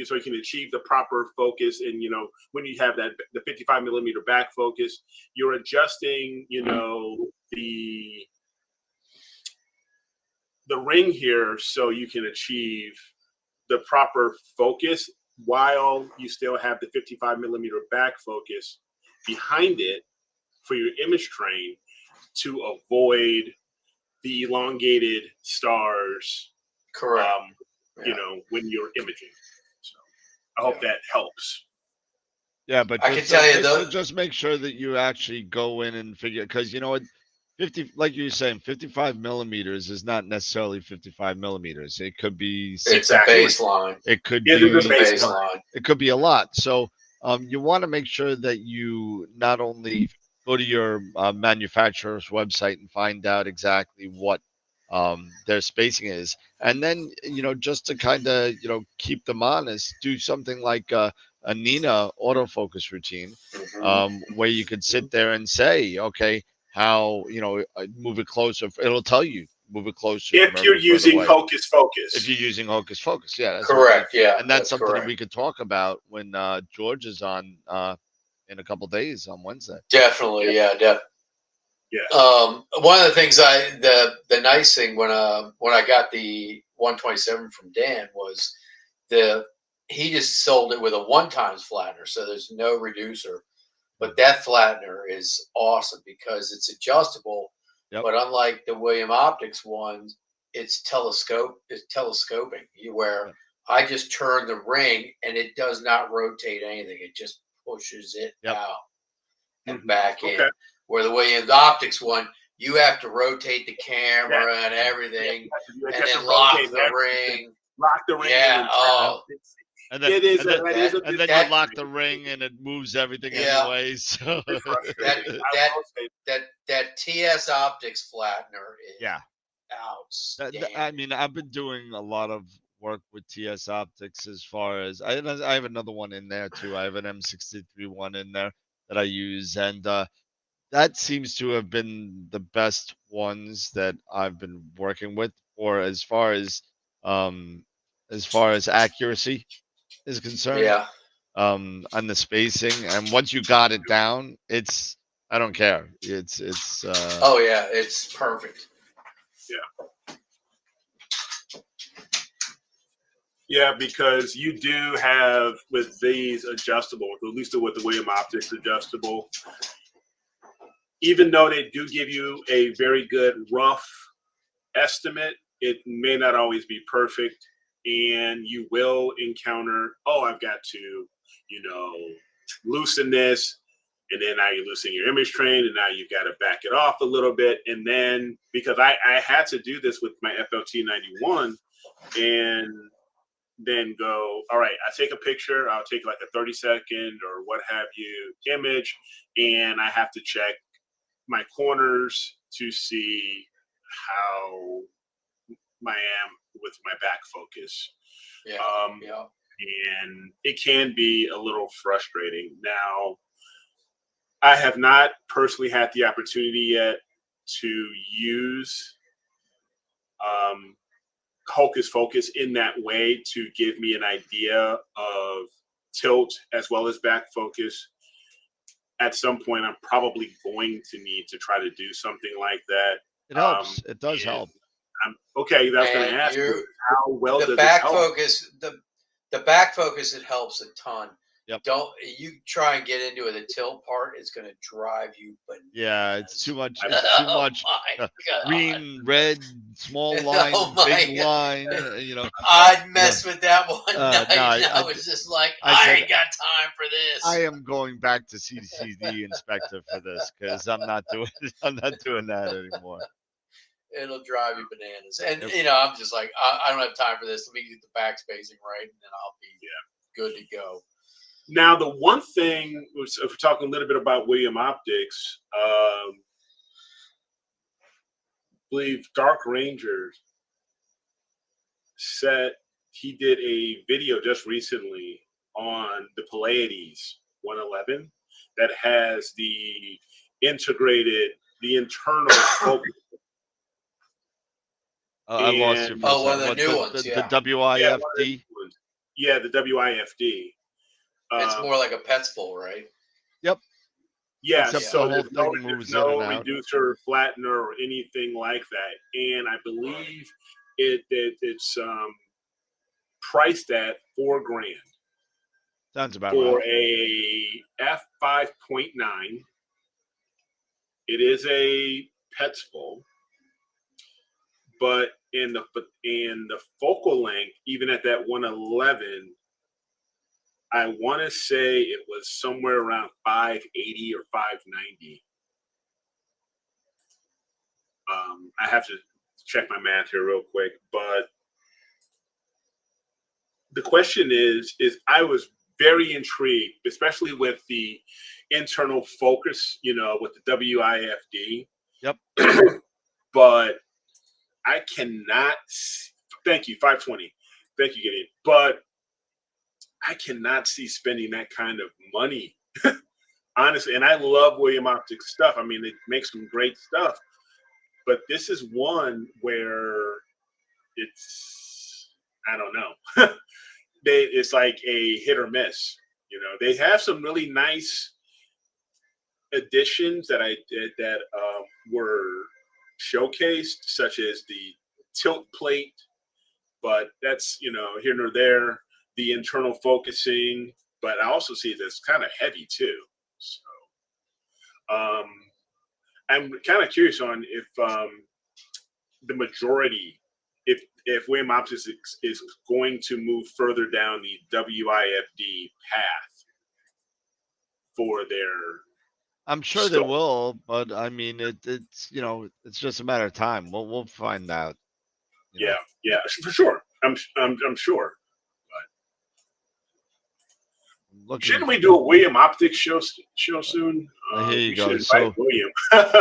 so you can achieve the proper focus, and when you have that the 55 millimeter back focus, you're adjusting the ring here so you can achieve the proper focus while you still have the 55 millimeter back focus behind it for your image train to avoid the elongated stars. Correct. When you're imaging. So I hope that helps. Yeah, but I can tell you just make sure that you actually go in and figure, because you know what, 50, like you were saying, 55 millimeters is not necessarily 55 millimeters. It could be it's a baseline. It could It be is a baseline. It could be a lot. So you want to make sure that you not only go to your manufacturer's website and find out exactly what their spacing is, and then just to kind of keep them honest, do something like a Nina autofocus routine, where you could sit there and say, okay, how move it closer. It'll tell you move it closer. If you're using Hocus Focus. If you're using Hocus Focus, yeah, that's correct. Yeah, and that's something correct. that we could talk about when George is on in a couple days on Wednesday. Definitely, yeah, definitely. Yeah. One of the things the nice thing when I got the 127 from Dan was he just sold it with a 1x flattener, so there's no reducer. But that flattener is awesome because it's adjustable. Yep. But unlike the William Optics ones, it's telescoping. Where I just turn the ring and it does not rotate anything. It just pushes it out and back in. Where the Williams Optics one, you have to rotate the camera and everything, and then lock the ring. Lock the ring. Yeah. And then, you lock the ring and it moves everything anyway. So that TS Optics flattener is outstanding. I mean, I've been doing a lot of work with TS Optics as far as I have another one in there too. I have an M63 one in there that I use, and that seems to have been the best ones that I've been working with, or as far as accuracy is concerned. Yeah. On the spacing, and once you got it down, I don't care. It's oh yeah, it's perfect. Yeah. Yeah, because you do have with these adjustable, at least with the William Optics adjustable, even though they do give you a very good rough estimate, it may not always be perfect. And you will encounter, I've got to, loosen this. And then now you're loosening your image train, and now you've got to back it off a little bit. And then, because I had to do this with my FLT91, and then go, all right, I take a picture, I'll take like a 30-second or what have you image, and I have to check my corners to see how I am with my back focus. And it can be a little frustrating. Now, I have not personally had the opportunity yet to use Hocus Focus in that way to give me an idea of tilt as well as back focus. At some point, I'm probably going to need to try to do something like that. It helps. It does help. Okay, that's going to ask you how well the does back it help? focus. The back focus, it helps a ton Yep. Don't you try and get into it. The tilt part is going to drive you bananas. Yeah, it's too much. It's too much. Oh my God. Green, red, small line, Oh my big God. line. You know, I'd mess with that one night. no, I was just like, I I said, ain't got time for this. I am going back to CCD inspector for this because I'm not doing that anymore. It'll drive you bananas. And Yep. you know, I'm just like, I don't have time for this. Let me get the backspacing right, and then I'll be good to go. Now, the one thing, if we're talking a little bit about William Optics, I believe Dark Rangers said he did a video just recently on the Pleiades 111 that has the internal focus. I lost you for a second. one of the new ones, the yeah. WIFD. Yeah, the WIFD. It's more like a Petsful, right? Yep. Yeah, Except so the whole there's thing moves in no and out. reducer, flattener, or anything like that. And I believe it's priced at $4,000 Sounds about for right. a f5.9. It is a Petsful, but in the focal length, even at that 111, I want to say it was somewhere around 580 or 590. I have to check my math here real quick, but the question is I was very intrigued, especially with the internal focus, with the WIFD. Yep. But I cannot. Thank you, 520. Thank you, Gideon. But I cannot see spending that kind of money, honestly. And I love William Optics stuff. I mean, it makes some great stuff. But this is one where it's, I don't know. It's like a hit or miss. They have some really nice additions that were showcased, such as the tilt plate, but that's here nor there. The internal focusing, but I also see that's kind of heavy too. So I'm kind of curious on if the majority, if William Optics is going to move further down the WIFD path for their. I'm sure they will, but I mean, it's it's just a matter of time. We'll find out. Yeah, for sure. I'm sure. Shouldn't we do a William Optics show soon? Here you go. William.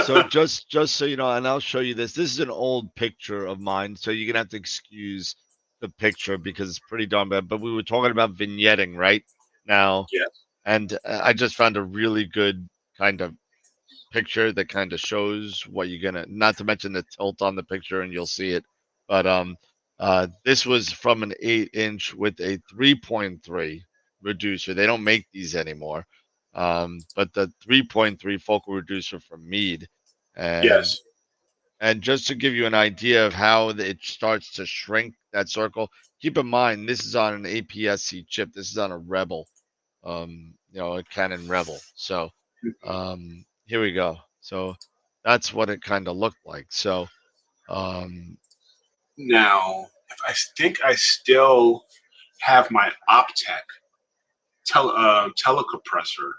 So just so you know, and I'll show you this. This is an old picture of mine, so you're gonna have to excuse the picture because it's pretty darn bad. But we were talking about vignetting right now. Yes. And I just found a really good kind of picture that kind of shows what you're gonna. Not to mention the tilt on the picture, and you'll see it. But this was from an 8-inch with a 3.3 reducer. They don't make these anymore. But the 3.3 focal reducer from Meade. And, yes. And just to give you an idea of how it starts to shrink that circle, keep in mind this is on an APS-C chip. This is on a Rebel, a Canon Rebel. So here we go. So that's what it kind of looked like. So now, I think I still have my Optec telecompressor.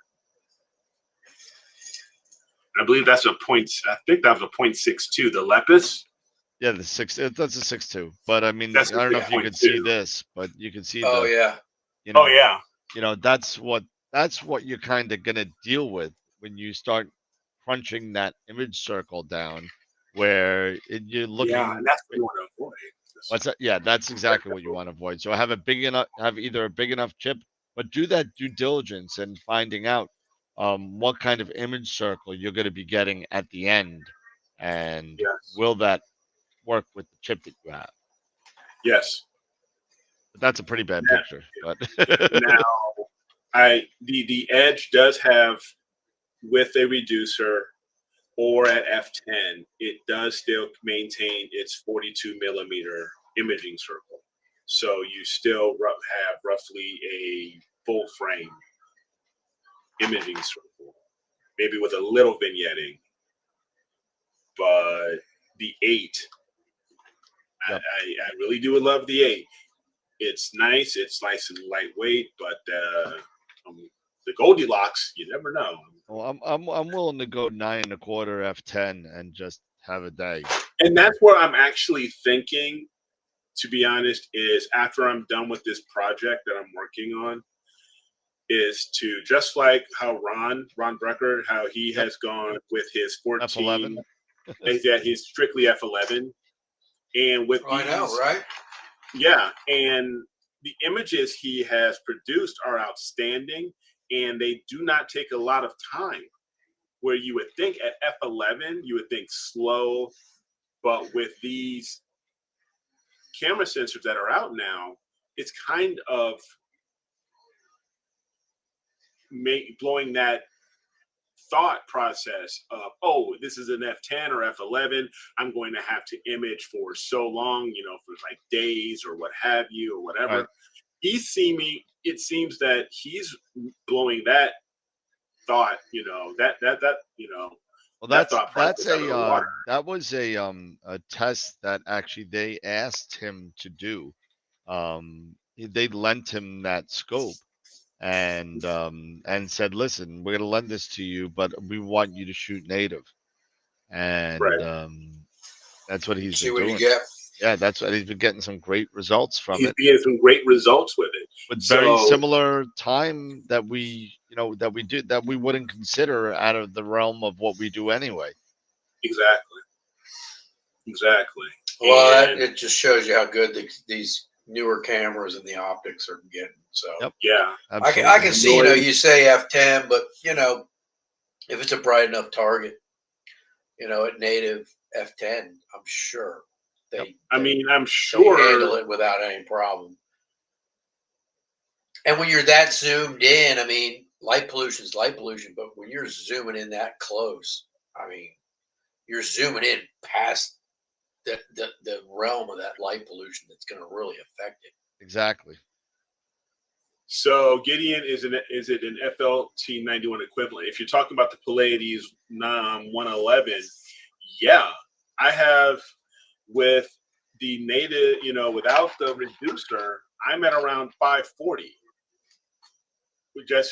I believe that's a point. I think that was a 0.62. The Lepus. Yeah, that's a 6.2. But I mean, that's I don't know if you can see this, but you can see. Oh yeah. Oh yeah. That's what you're kind of gonna deal with when you start crunching that image circle down, where you're looking. Yeah, and that's what you want to avoid. What's that? Yeah, that's exactly what you want to avoid. So have either a big enough chip, but do that due diligence and finding out what kind of image circle you're going to be getting at the end, and will that work with the chip that you have? Yes. But that's a pretty bad picture. But now, the Edge does have, with a reducer or at f10, it does still maintain its 42 millimeter imaging circle. So you still have roughly a full frame imaging circle, maybe with a little vignetting. But the 8, Yep. I really do love the 8. It's nice and lightweight, but the Goldilocks, you never know. Well, I'm willing to go 9 1/4 F10 and just have a day. And that's what I'm actually thinking, to be honest, is after I'm done with this project that I'm working on, is to, just like how Ron Brecker, how he has gone with his 14 F11. Yeah, he's strictly F11. And with I know, right? Yeah, and the images he has produced are outstanding, and they do not take a lot of time. Where you would think at F11, you would think slow, but with these camera sensors that are out now, it's kind of blowing that thought process of, oh, this is an F10 or F11. I'm going to have to image for so long, for like days or what have you or whatever. Right. It seems that he's blowing that thought, Well, that thought process out of the water. that was a test that actually they asked him to do. They lent him that scope and said, listen, we're gonna lend this to you, but we want you to shoot native. And Right. That's what he's See been what doing. you get. Yeah, that's what he's been getting some great results from He's it. getting some great results with it. With very similar time that we wouldn't consider out of the realm of what we do anyway. Exactly. Well, it just shows you how good these newer cameras and the optics are getting. So yeah, I can see, you say F10, but if it's a bright enough target, at native F10, I'm sure I'm sure they handle it without any problem. And when you're that zoomed in, light pollution is light pollution, but when you're zooming in that close, you're zooming in past the realm of that light pollution that's going to really affect it. Exactly. So Gideon, is it an FLT91 equivalent? If you're talking about the Pallades 111, yeah, I have with the native, without the reducer, I'm at around 540.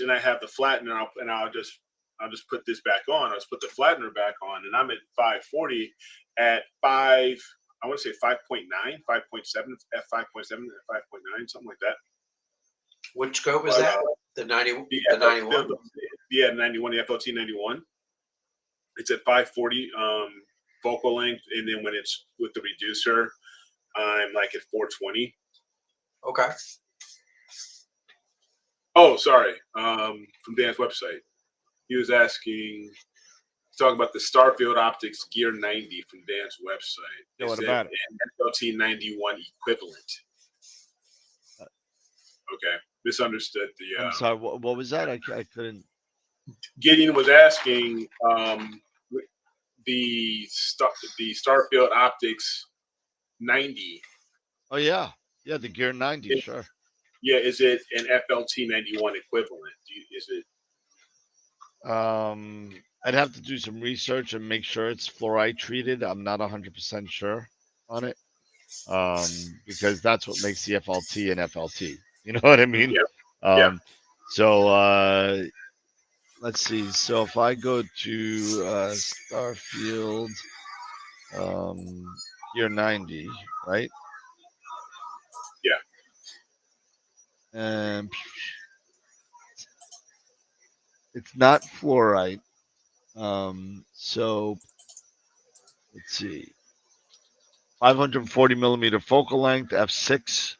And I have the flattener, and I'll just put this back on. I'll just put the flattener back on, and I'm at 540 at 5. I want to say 5.9, 5.7, at 5.7, at 5.9, something like that. Which scope is that? The 91. Yeah, 91, the FLT 91. It's at 540 focal length, and then when it's with the reducer, I'm like at 420. Okay. Oh, sorry. From Dan's website, he was talking about the Starfield Optics Gear 90 from Dan's website. Yeah, what about it? FLT 91 equivalent. Okay, misunderstood the. I'm sorry. What was that? I couldn't. Gideon was asking the Starfield Optics 90. Oh yeah, the Gear 90, sure. Yeah, is it an FLT 91 equivalent? Is it? I'd have to do some research and make sure it's fluoride treated. I'm not 100% sure on it, because that's what makes the FLT an FLT. You know what I mean? Yeah. So let's see. So if I go to Starfield Gear 90, right? Yeah. And it's not fluorite. So let's see. 540 millimeter focal length, f6.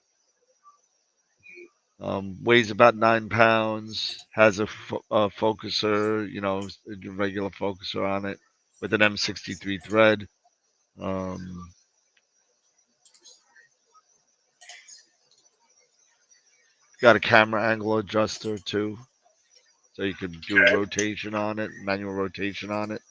Weighs about 9 pounds. Has a focuser, a regular focuser on it with an M63 thread. Got a camera angle adjuster too, so you could do a rotation on it, manual rotation on it.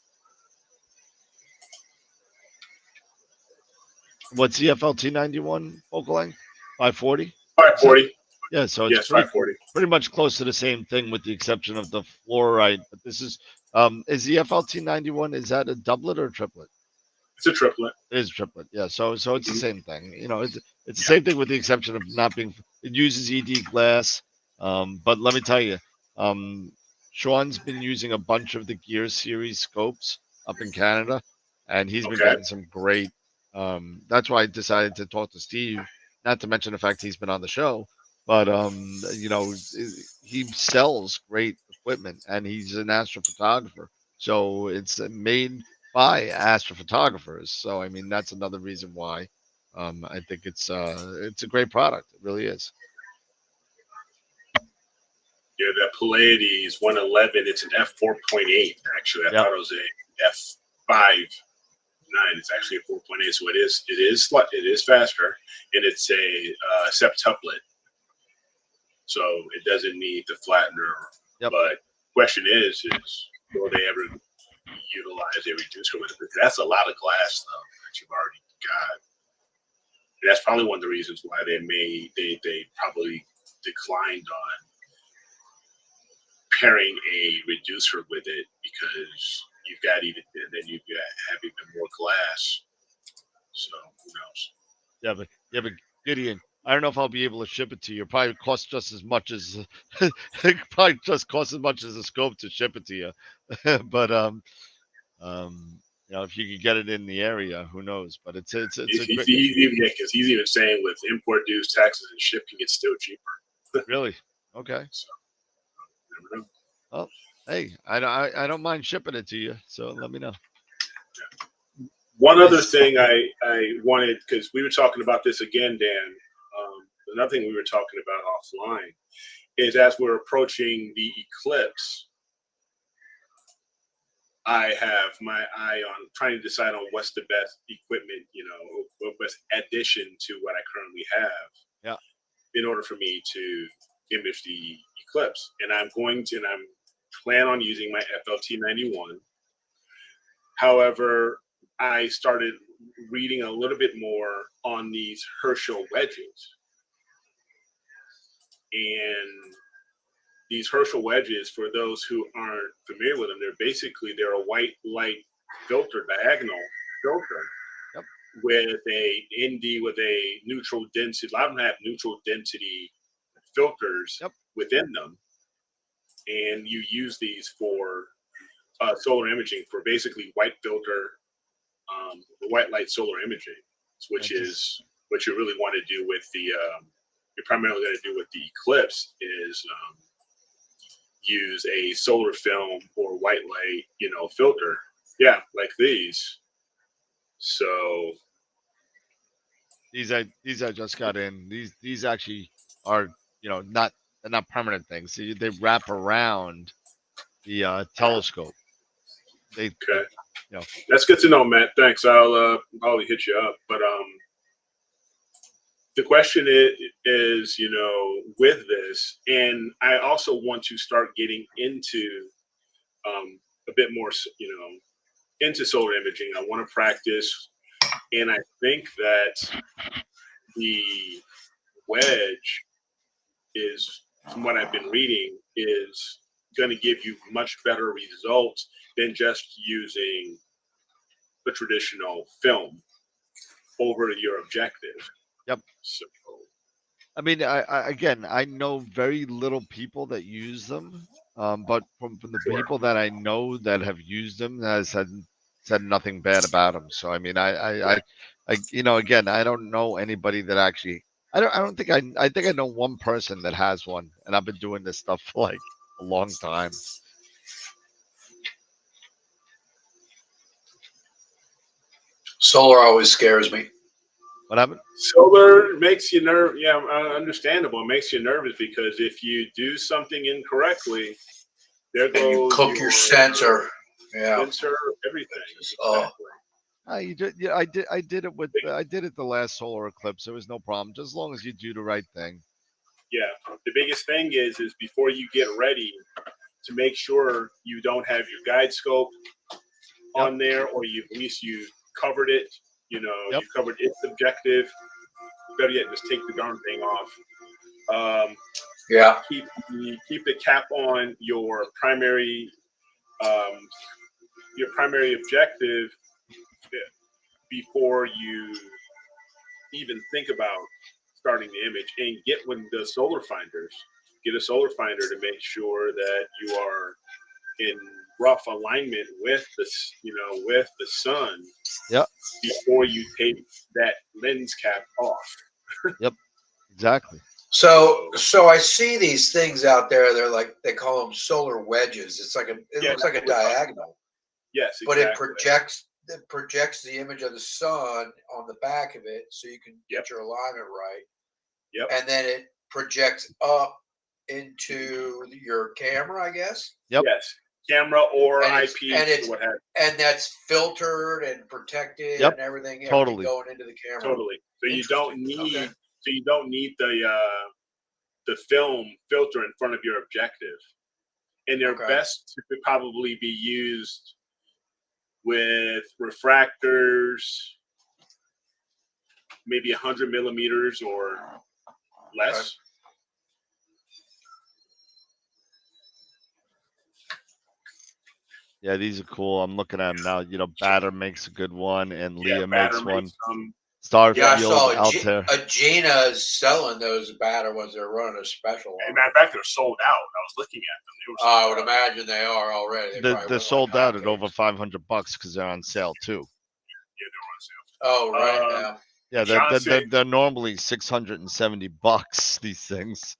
What's the FLT 91 focal length? 540? 540. Yeah, so Yes, it's 540. pretty much close to the same thing with the exception of the fluorite. But this is the FLT91, is that a doublet or a triplet? It's a triplet. It is triplet, yeah. So it's the Mhm. same thing. You know, it's the same thing with the exception of not being. It uses ED glass, but let me tell you, Sean's been using a bunch of the Gear Series scopes up in Canada, and he's been Okay. getting some great. That's why I decided to talk to Steve. Not to mention the fact he's been on the show, but you know, he sells great equipment, and he's an astrophotographer. So it's made by astrophotographers. So I mean that's another reason why I think it's a great product. It really is. Yeah, that Pleiades 111. It's an f4.8. Actually, I Yep. thought it was a f5.9. It's actually a 4.8. So it is faster, and it's a septuplet. So it doesn't need the flattener. Yep. But question is will they ever utilize a reducer with it? Because that's a lot of glass though that you've already got. And that's probably one of the reasons why they probably declined on pairing a reducer with it, because you've got have even more glass. So who knows? Yeah, but Gideon, I don't know if I'll be able to ship it to you. It probably costs just as much as it probably just costs as much as a scope to ship it to you. But you know, if you could get it in the area, who knows? But it's a great, Because he's even saying with import dues, taxes, and shipping, it's still cheaper. really okay. So never know. Well, hey, I don't mind shipping it to you. So let me know. One other thing I wanted, because we were talking about this again, Dan. Another thing we were talking about offline is as we're approaching the eclipse, I have my eye on trying to decide on what's the best equipment, what best addition to what I currently have. Yeah. In order for me to image the eclipse, and I'm plan on using my FLT91. However, I started reading a little bit more on these Herschel wedges. And these Herschel wedges, for those who aren't familiar with them, they're a white light filter, diagonal filter, yep, with a neutral density. A lot of them have neutral density filters, yep, within them. And you use these for solar imaging, for basically white filter, white light solar imaging, which is what you really want to do with the, you're primarily going to do with the eclipse is use a solar film or white light, filter. Yeah, like these. So these I just got in. These actually are, they're not permanent things. They wrap around the telescope. Okay. That's good to know, Matt. Thanks. I'll hit you up. But the question is, with this, and I also want to start getting into a bit more, into solar imaging. I want to practice, and I think that the wedge is, from what I've been reading, is going to give you much better results than just using the traditional film over your objective. Yep. So, I mean, I know very little people that use them, but from the people that I know that have used them has said nothing bad about them. So I mean, again, I don't know anybody that actually. I don't think I think I know one person that has one, and I've been doing this stuff for like a long time. Solar always scares me. What happened? Solar makes you nervous. Yeah, understandable. It makes you nervous because if you do something incorrectly, there goes you cook your sensor. Yeah, sensor, everything. Exactly. You did. Yeah, I did it the last solar eclipse. There was no problem, just as long as you do the right thing. Yeah, the biggest thing is before you get ready, to make sure you don't have your guide scope on there, or at least you covered it. You covered its objective. Better yet, just take the darn thing off Yeah. Keep the cap on your primary objective before you even think about starting the image, and get the solar finders. Get a solar finder to make sure that you are in rough alignment with the sun. Yep. Before you take that lens cap off. Yep. Exactly. So I see these things out there. They're like, they call them solar wedges. It's like it looks like a diagonal. Yes, but it projects the image of the sun on the back of it, so you can get your alignment right. Yep. And then it projects up into your camera, I guess. Yep. Yes, camera or and IP, what have you. And that's filtered and protected and everything. Totally going into the camera. Totally. So you don't need. So you don't need the film filter in front of your objective, and they're best to probably be used with refractors, maybe 100 millimeters or less. Yeah, these are cool. I'm looking at them now. You know, Batter makes a good one, and Leah makes one. Starfield, I saw Altair. Agena is selling those Batter ones. They're running a special. As a matter of fact, they're sold out. I was looking at them. They were I would imagine they are already. They're sold out at over $500 because they're on sale too. Yeah, they're on sale. Oh, right. Yeah, they're normally $670. These things,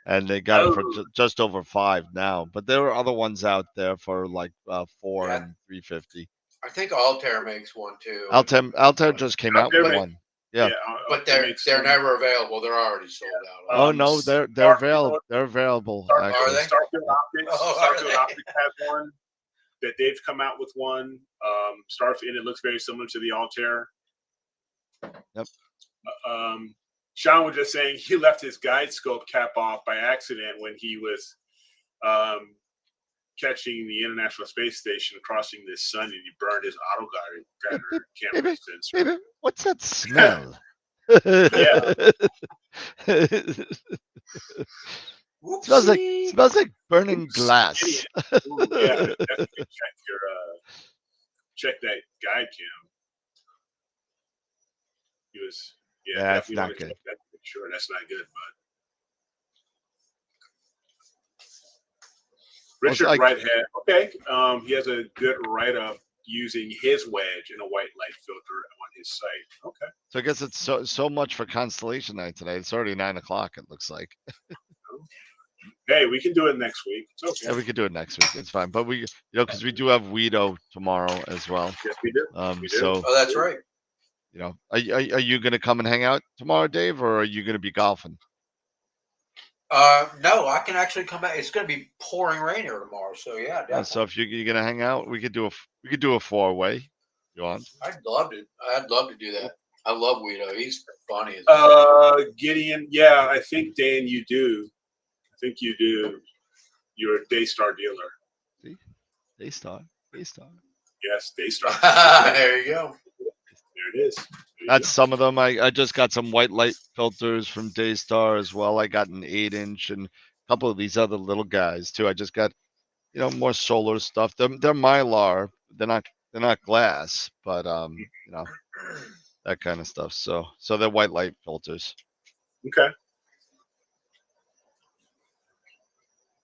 and they got them for just over $5 now. But there are other ones out there for like $4 and $350. I think Altair makes one too. Altair just came out with one. Yeah, but they're never available. They're already sold out. Oh no, they're available. They're available. Are they? Starfield Optics has one. That they've come out with one. Starfield, and it looks very similar to the Altair. Yep. Sean was just saying he left his guide scope cap off by accident when he was catching the International Space Station crossing this sun, and he burned his autoguide camera sensor. Baby, what's that smell? smells like burning glass. Ooh, yeah, definitely check that guide cam. He was that's not good. Sure, that's not good, but Richard Wright he has a good write-up using his wedge in a white light filter on his site. Okay. So I guess it's so much for Constellation night today. It's already 9 o'clock. It looks like. Hey, we can do it next week. It's okay. Yeah, we could do it next week. It's fine. But we, because we do have Guido tomorrow as well. Yes, we do. So. Oh, that's right. Are you going to come and hang out tomorrow, Dave, or are you going to be golfing? No, I can actually come back. It's going to be pouring rain here tomorrow, so yeah. Definitely. So if you're going to hang out, we could do a 4-way. You want? I'd love to do that. I love Guido. He's funny. Gideon, yeah, I think Dan, you do. I think you do. You're a Daystar dealer. See, Daystar. Yes, Daystar. There you go. There it is. That's some of them. I just got some white light filters from Daystar as well. I got an 8-inch and a couple of these other little guys too. I just got, more solar stuff. They're Mylar. They're not glass, but that kind of stuff. So they're white light filters. Okay.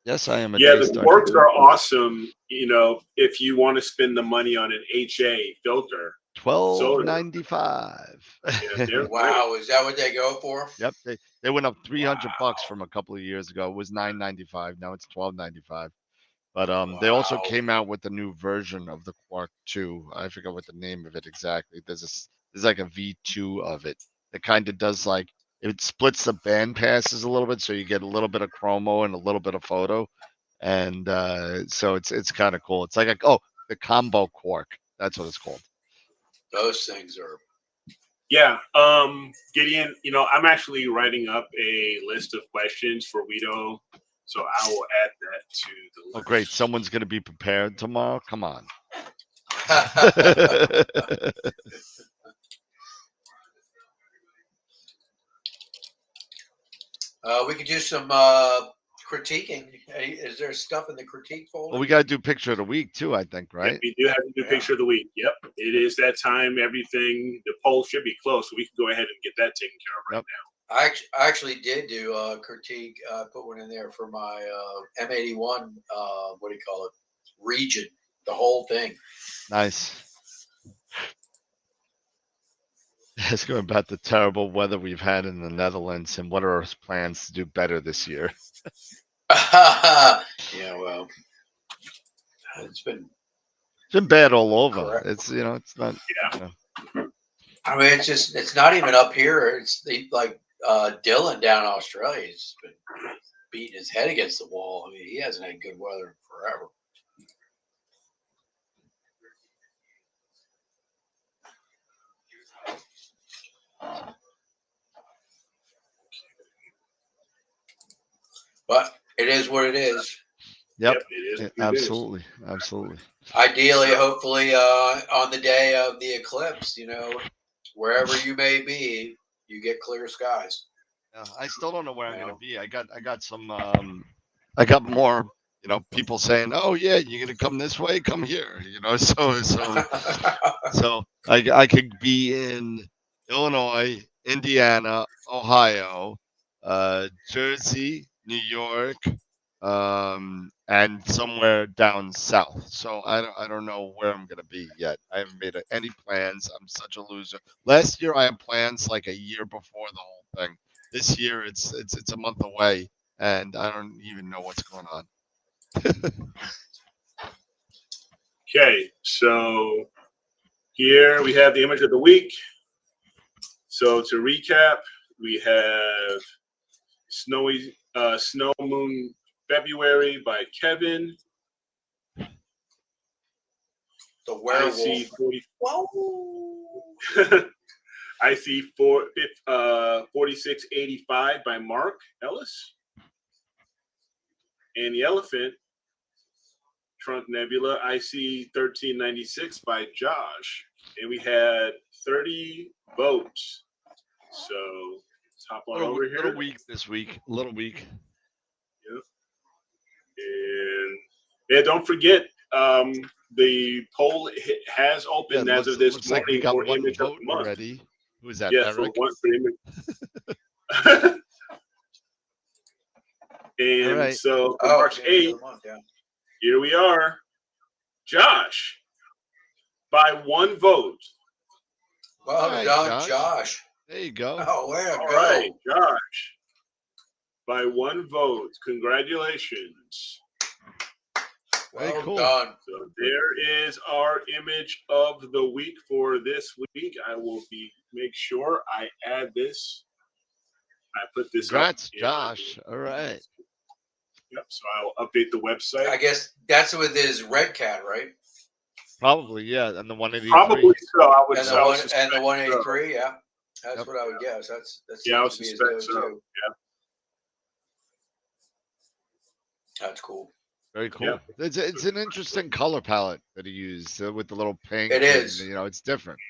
Yes, I am a the Daystar works dealer. are awesome. If you want to spend the money on an HA filter. $12.95. Wow, is that what they go for? Yep, they went up $300 from a couple of years ago. It was $9.95. Now it's $12.95. But they also came out with a new version of the Quark 2. I forget what the name of it exactly. There's like a V2 of it. It kind of does like it splits the band passes a little bit, so you get a little bit of chromo and a little bit of photo, and so it's kind of cool. It's like the combo Quark. That's what it's called. Those things are. Yeah, Gideon. I'm actually writing up a list of questions for Guido, so I will add that to the list. Oh, great! Someone's going to be prepared tomorrow. Come on. We could do some critiquing. Is there stuff in the critique folder? Well, we got to do picture of the week too, I think, right? Yep, we do have to do picture of the week. Yep, it is that time. Everything, the poll should be closed, so we can go ahead and get that taken care of right now. I actually did do a critique. Put one in there for my M81. What do you call it? Region. The whole thing. Nice. Asking about the terrible weather we've had in the Netherlands and what are our plans to do better this year. Yeah, well, it's been bad all over. Correct. It's it's not. Yeah. I mean, it's not even up here. It's like Dylan down in Australia. He's been beating his head against the wall. I mean, he hasn't had good weather forever. But it is what it is. Yep, it is. Absolutely, absolutely. Ideally, hopefully, on the day of the eclipse, wherever you may be, you get clear skies. I still don't know where I'm gonna be. I got some. I got more. People saying, "Oh yeah, you're gonna come this way, come here." So I could be in Illinois, Indiana, Ohio, Jersey, New York, and somewhere down south. So I don't know where I'm gonna be yet. I haven't made any plans. I'm such a loser. Last year I had plans like a year before the whole thing. This year it's a month away, and I don't even know what's going on. Okay, so here we have the image of the week. So to recap, we have Snow Moon February by Kevin. The werewolf. I see 4685 by Mark Ellis. And the elephant, Trunk Nebula, I see 1396 by Josh. And we had 30 votes. So hop on over here. Little weak this week. Little weak. Yep. And yeah, don't forget, the poll has opened as of this morning. Like we got for one image vote of the month. already. Who is that? Yeah, Eric? for image. And right. so for March 8th, here we are. Josh, by one vote. Well done, Josh. There you go. Oh, way to go. All right, Josh. By one vote. Congratulations. Well cool. done. So there is our image of the week for this week. I will make sure I add this. I put this Congrats, up. Josh. All right. Yep. So I'll update the website. I guess that's with his red cat, right? Probably, yeah. And the 183. Probably so. I would. And the 183, yeah. That's what I would guess. That's I would suspect so. Yeah. That's cool. Very cool. Yeah. It's an interesting color palette that he used with the little pink. It is. And, it's different.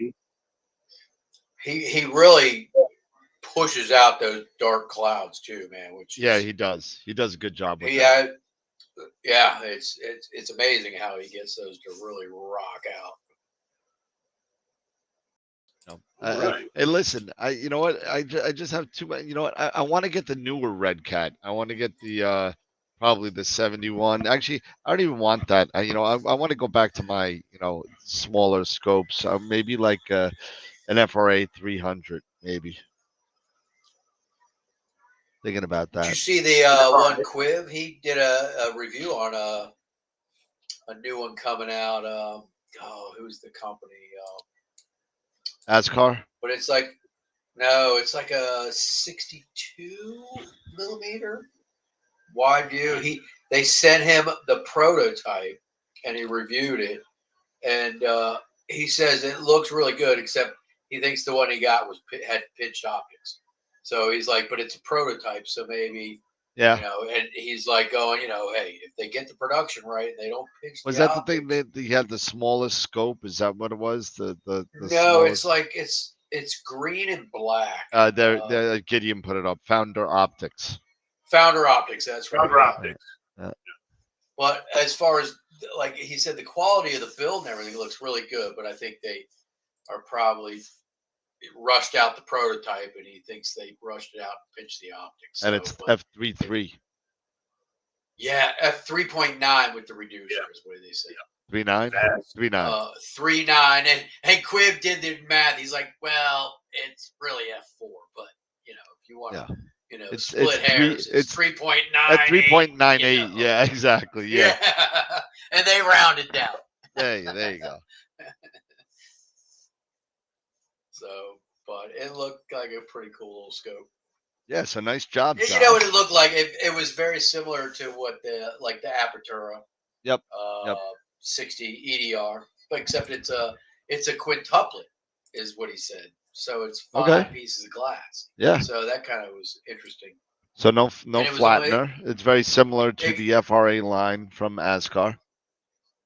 He really pushes out those dark clouds too, man. He does. He does a good job with that. Yeah, it's amazing how he gets those to really rock out. Right. Hey, listen. You know what? I just have too much. You know what? I want to get the newer red cat. I want to get the probably the 71. Actually, I don't even want that. I want to go back to my smaller scopes. Maybe like an FRA 300, maybe. Thinking about that. Did you see the one Quiv? He did a review on a new one coming out. Who's the company? Ascar. But it's like a 62 millimeter wide view. They sent him the prototype and he reviewed it, and he says it looks really good, except he thinks the one he got had pitched optics. So he's like, but it's a prototype, so maybe, and he's like going, hey, if they get the production right, they don't pitch. Was that the thing that he had the smallest scope? Is that what it was? The no, smallest... it's like it's green and black. There, Gideon put it up. Founder Optics. Founder Optics. That's right. Founder Optics. But as far as, like he said, the quality of the build and everything looks really good. But I think they are probably rushed out the prototype, and he thinks they rushed it out and pitched the optics. And it's F33. Yeah, F3.9 with the reducer is what they say. 3.9? 3.9. 3.9. And Quib did the math. He's like, well, it's really F4, but if you want to, split hairs, it's 3.9. At 3.98. Yeah, exactly. Yeah. And they round it down. There you go. So, but it looked like a pretty cool little scope. Yeah, so nice job. You know what it looked like? It was very similar to what the Apertura. Yep. 60 EDR, but except it's a quintuplet, is what he said. So it's 5 pieces of glass. Yeah. So that kind of was interesting. So no flattener. It's very similar to the FRA line from ASCAR.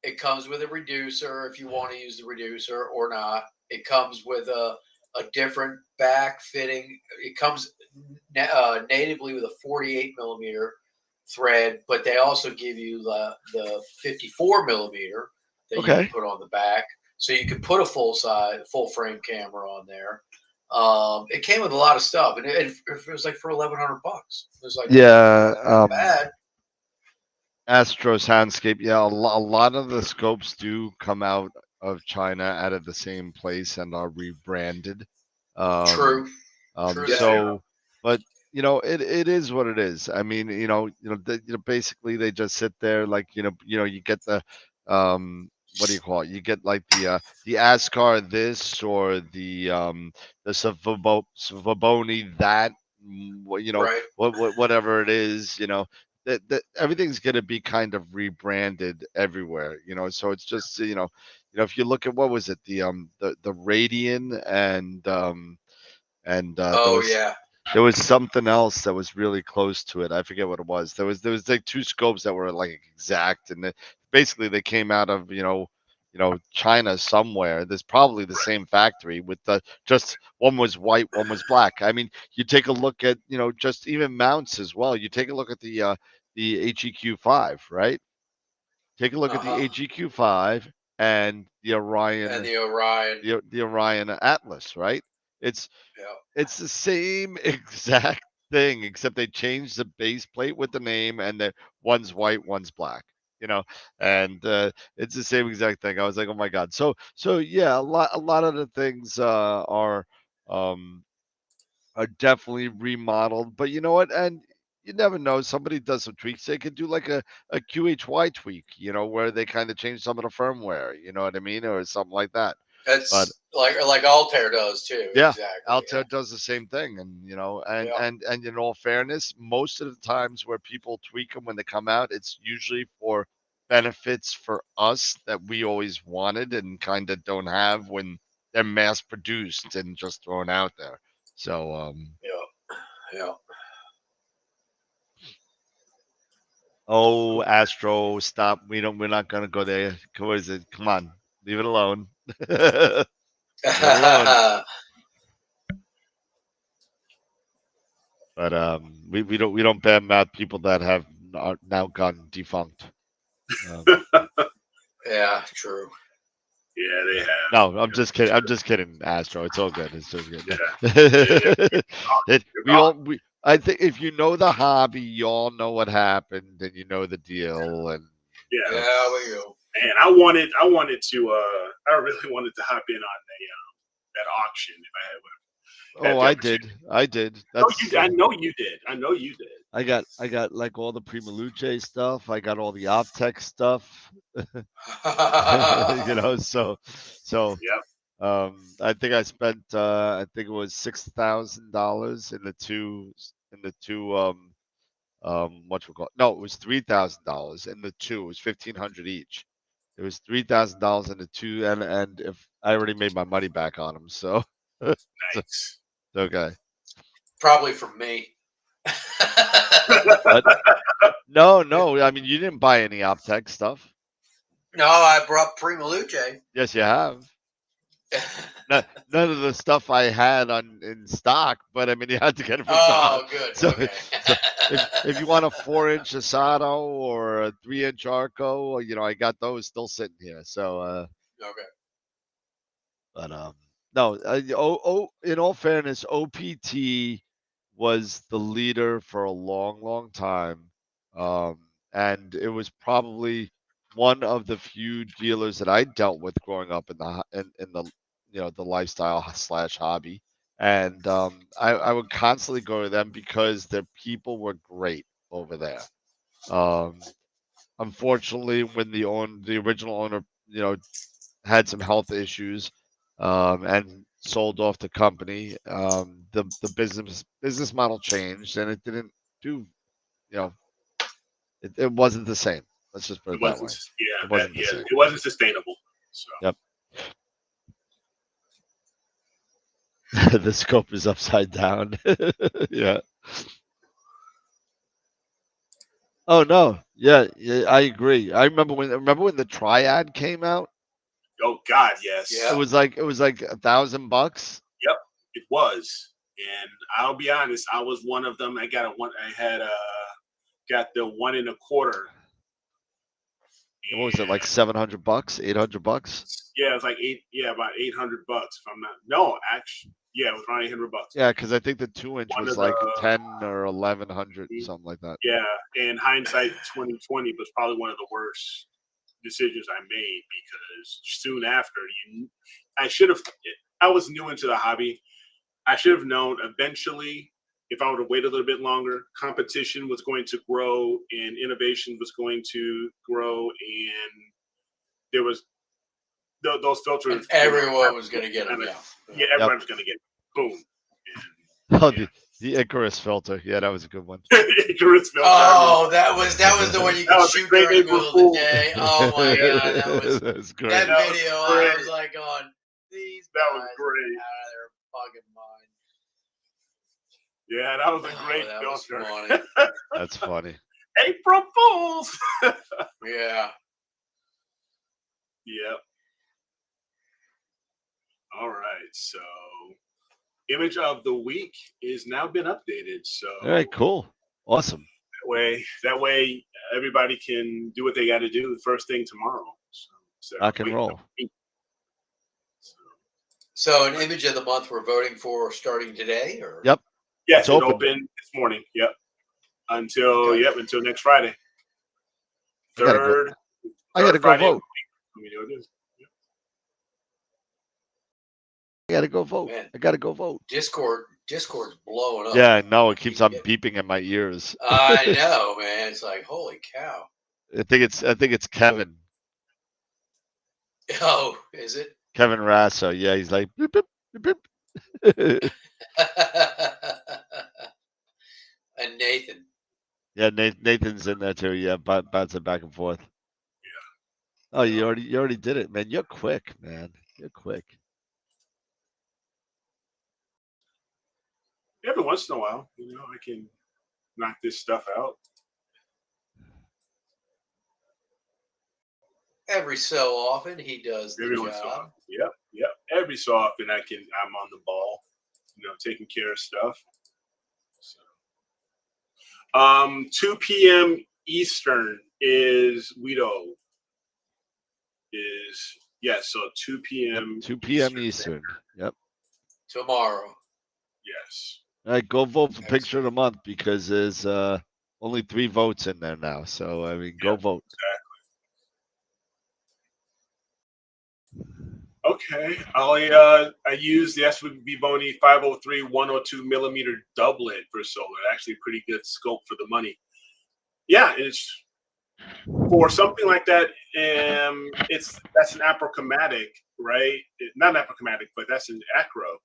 It comes with a reducer if you want to use the reducer or not. It comes with a different back fitting. It comes natively with a 48 millimeter thread, but they also give you the 54 millimeter that you can put on the back, so you can put a full frame camera on there. It came with a lot of stuff, and it was like for $1,100. It was like not bad. Astro Soundscape, yeah, a lot of the scopes do come out of China, out of the same place, and are rebranded. True. So, but it is what it is. I mean, basically they just sit there like you get the what do you call it? You get like the ASCAR this or the Savaboni that, whatever it is, that everything's going to be kind of rebranded everywhere, so it's just if you look at what was it, the Radian and there was something else that was really close to it. I forget what it was. There was like two scopes that were like exact, and basically they came out of China somewhere. There's probably the same factory with just one was white, one was black. I mean, you take a look at just even mounts as well. You take a look at the HEQ5, right? Take a look at the HEQ5 and the Orion the Orion Atlas, right? It's the same exact thing, except they changed the base plate with the name, and that one's white, one's black. And it's the same exact thing. I was like, oh my god. So yeah, a lot of the things are definitely remodeled, but you know what? And you never know. Somebody does some tweaks. They could do like a QHY tweak, where they kind of change some of the firmware. You know what I mean, or something like that. That's like Altair does too. Yeah, exactly. Altair does the same thing, and and in all fairness, most of the times where people tweak them when they come out, it's usually for benefits for us that we always wanted and kind of don't have when they're mass produced and just thrown out there. So yeah. Oh, Astro, stop! We're not gonna go there. What is it? Come on, leave it alone. But we don't badmouth people that have now gone defunct. Yeah, true. Yeah, they have. No, I'm just kidding. I'm just kidding, Astro. It's all good. It's just good. Yeah. I think if you know the hobby, you all know what happened, and you know the deal. And yeah, we go. And I really wanted to hop in on that auction if I had one. Oh, I did. I know you did. I got like all the Primaluce stuff. I got all the Optech stuff. So Yep. I think I spent I think it was $6,000 in the two what we call it? No, it was $3,000 in the two. It was $1,500 each. It was $3,000 in the two, and if I already made my money back on them, so Nice. Okay. Probably from me. No. I mean, you didn't buy any Optech stuff. No, I brought Primaluce. Yes, you have. none of the stuff I had in stock, but I mean, you had to get it from Oh, someone. good. So, Okay. so if you want a 4-inch Asado or a 3-inch Arco, I got those still sitting here. So, Okay. but no. In all fairness, OPT was the leader for a long, long time, and it was probably one of the few dealers that I dealt with growing up in the the lifestyle slash hobby. And I would constantly go to them because their people were great over there. Unfortunately, when the original owner, had some health issues, and sold off the company, the business model changed, and it didn't do, you know, it wasn't the same. Let's just put It it that wasn't. way. Yeah. It wasn't the same. It wasn't sustainable. So. Yep. The scope is upside down. Yeah. Oh no. Yeah, I agree. I remember when the Triad came out. Oh God, yes. Yeah. It was like $1,000. Yep, it was. And I'll be honest, I was one of them. I got the 1 1/4. What was it, like $700, $800? Yeah, it's like about $800. If I'm not, no, actually, yeah, it was around $800. Yeah, because I think the 2-inch One was of like the 10 or 1100, something like that. Yeah, and hindsight 2020 was probably one of the worst decisions I made because soon after I was new into the hobby. I should have known eventually if I would have waited a little bit longer, competition was going to grow and innovation was going to grow, and there was those filters. And everyone was going to get them. Yeah, everyone was going to get it. Boom. Oh, the Icarus filter. Yeah, that was a good one. Icarus filter. Oh, that was the one you could shoot during the middle of the day. Oh my god, that was great. That video. I was like, "On these that guys was great. out of their fucking mind." Yeah, that was a great filter. That's funny. April Fools. Yeah. Yep. All right, so image of the week is now been updated. So all right, cool, awesome. That way, everybody can do what they got to do first thing tomorrow. So rock and roll. So an image of the month we're voting for starting today, or yep. Yes, it opened this morning. Yep. Until next Friday. I gotta go vote. I gotta go vote. Man, I gotta go vote. Discord's blowing up. Yeah, no, it keeps on beeping in my ears. I know, man. It's like, holy cow. I think it's Kevin. Oh, is it? Kevin Rasso. Yeah, he's like beep, beep, beep, beep. And Nathan. Yeah, Nathan's in there too. Yeah, bouncing back and forth. Yeah. Oh, you already did it, man. You're quick, man. You're quick. Every once in a while, I can knock this stuff out. Every so often, he does the job. Yep. Every so often, I'm on the ball, taking care of stuff. So, 2 p.m. Eastern is Guido. So 2 p.m. Yep, 2 p.m. Eastern. Yep. Tomorrow. Yes. All right, go vote for Picture of the Month because there's only 3 votes in there now. So I mean, go vote. Exactly. Okay. I used the SCT 503 102 millimeter doublet for solar. Actually, pretty good scope for the money. Yeah, it's for something like that. That's an apochromatic, right? Not an apochromatic, but that's an acro.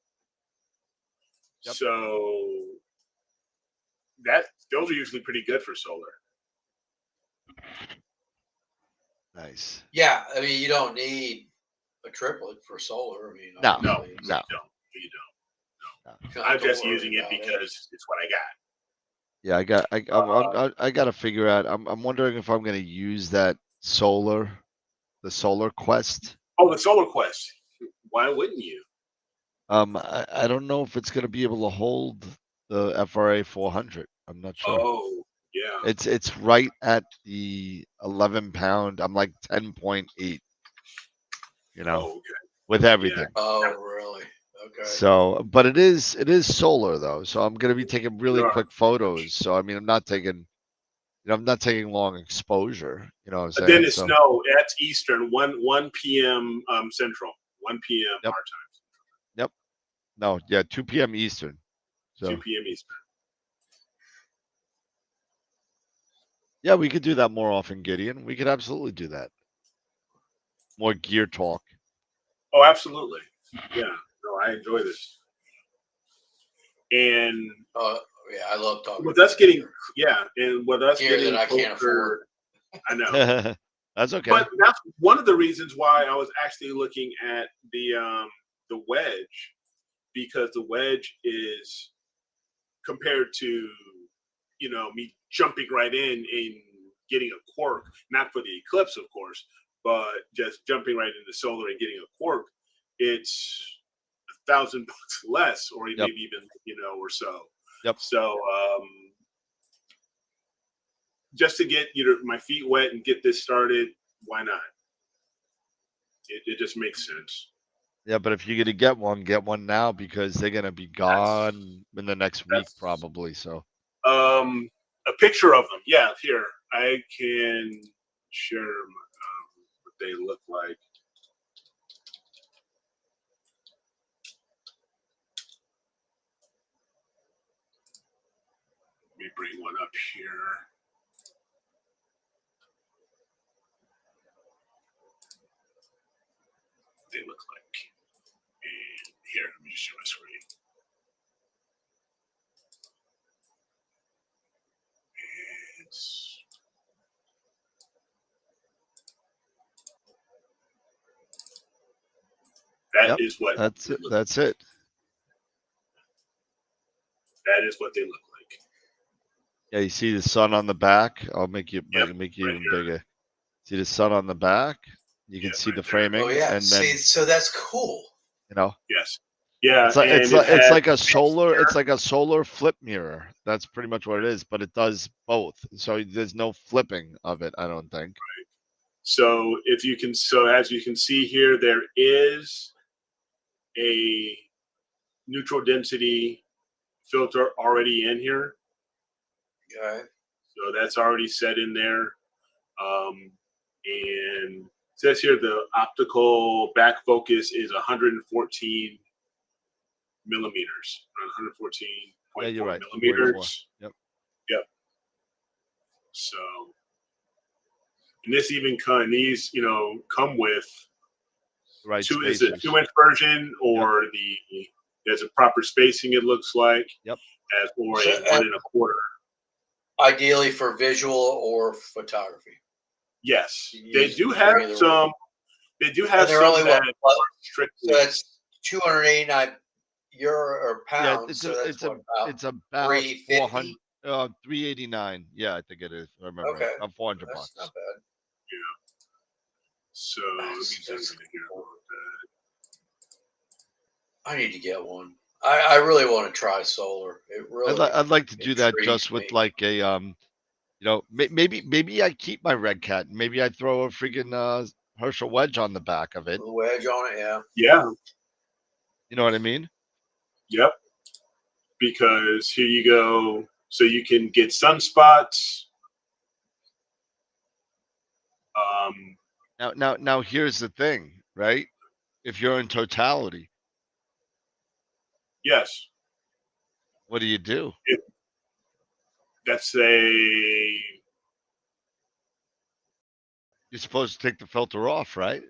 Yep. So those are usually pretty good for solar. Nice. Yeah, I mean, you don't need a triplet for solar. I mean, no, you don't. I'm just using it because it's what I got. Yeah, I got to figure out. I'm wondering if I'm going to use the Solar Quest. Oh, the Solar Quest. Why wouldn't you? I don't know if it's going to be able to hold the FRA 400. I'm not sure. Oh, yeah. It's right at the 11 pound. I'm like 10.8. You know, Oh, okay. with everything. Oh, really? Okay. So, but it is solar though. So I'm going to be taking really Sure. quick photos. So I mean, I'm not taking long exposure. You know what I'm saying? Then it's So, no, that's Eastern, 1 p.m. Central, 1 p.m. Yep. our time, Yep. No, yeah, 2 p.m. Eastern. 2 So p.m. Eastern. yeah, we could do that more often, Gideon. We could absolutely do that. More gear talk. Oh, absolutely. Yeah. No, I enjoy this. And yeah, I love talking. with us getting, and with us gear getting that I can't afford. I know. That's okay. But that's one of the reasons why I was actually looking at the wedge, because the wedge is compared to, me jumping right in and getting a quirk, not for the Eclipse, of course, but just jumping right into solar and getting a quirk, it's $1,000 less, or maybe even, or so. Yep. So just to get my feet wet and get this started, why not? It just makes sense. Yeah, but if you're gonna get one now, because they're gonna be gone in the next week probably. So a picture of them, yeah. Here, I can share what they look like. Let me bring one up here. They look like. And here, let me just share my screen. That is what that's it. That's it. That is what they look like. Yeah, you see the sun on the back. I'll make you make you right even here. bigger. See the sun on the back. You can see right the there. framing. Oh yeah. And See, then so that's cool. Yes. Yeah, it's like and it's like a solar. It's like a solar flip mirror. That's pretty much what it is. But it does both. So there's no flipping of it. I don't think. Right. So as you can see here, there is a neutral density filter already in here. Okay. So that's already set in there. And it says here the optical back focus is 114 millimeters, 114.4 millimeters. 44. Yep. Yep. So, and this even these come with Right. is a 2-inch version, or there's a proper spacing, it looks like. Yep. Or a 1 1/4. Ideally for visual or photography. Yes, they do have some. They do have they're some only that are So strictly. that's 289 euro or pounds. Yeah, it's about 400. 389. Yeah, I think it is. I remember. Okay. About $400. That's not bad. Yeah. So I need to get one. I really want to try solar. It really. I'd like to do that just with like a maybe I keep my Red Cat. Maybe I throw a freaking Herschel wedge on the back of it. A wedge on it, yeah. Yeah. You know what I mean? Yep. Because here you go. So you can get sunspots. Now here's the thing, right? If you're in totality. Yes. What do you do? That's You're supposed to take the filter off, right?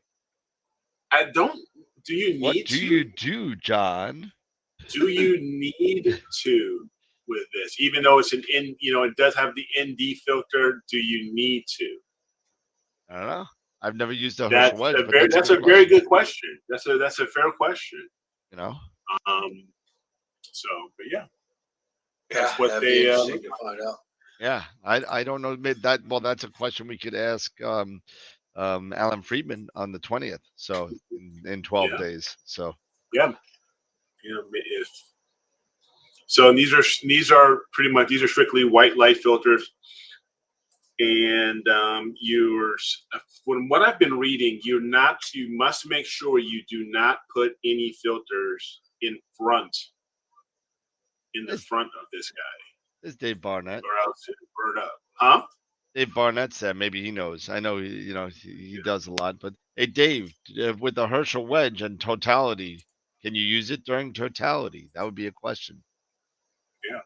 I don't. Do you need what do to? you do, John? Do you need to with this? Even though it's it does have the ND filter, do you need to? I don't know. I've never used a Herschel wedge, that's a very good question. That's a fair question. You know. So, but yeah, that's what they interesting to find out. Yeah, I don't know that. Well, that's a question we could ask Alan Friedman on the 20th. So in 12 days. So yeah. if so. And these are pretty much, these are strictly white light filters. And from what I've been reading, you must make sure you do not put any filters in the front of this guy. This Dave Barnett. Or else it'll burn up. Huh? Dave Barnett said maybe he knows. I know he does a lot, but hey, Dave, with the Herschel wedge and totality, can you use it during totality? That would be a question. Yeah.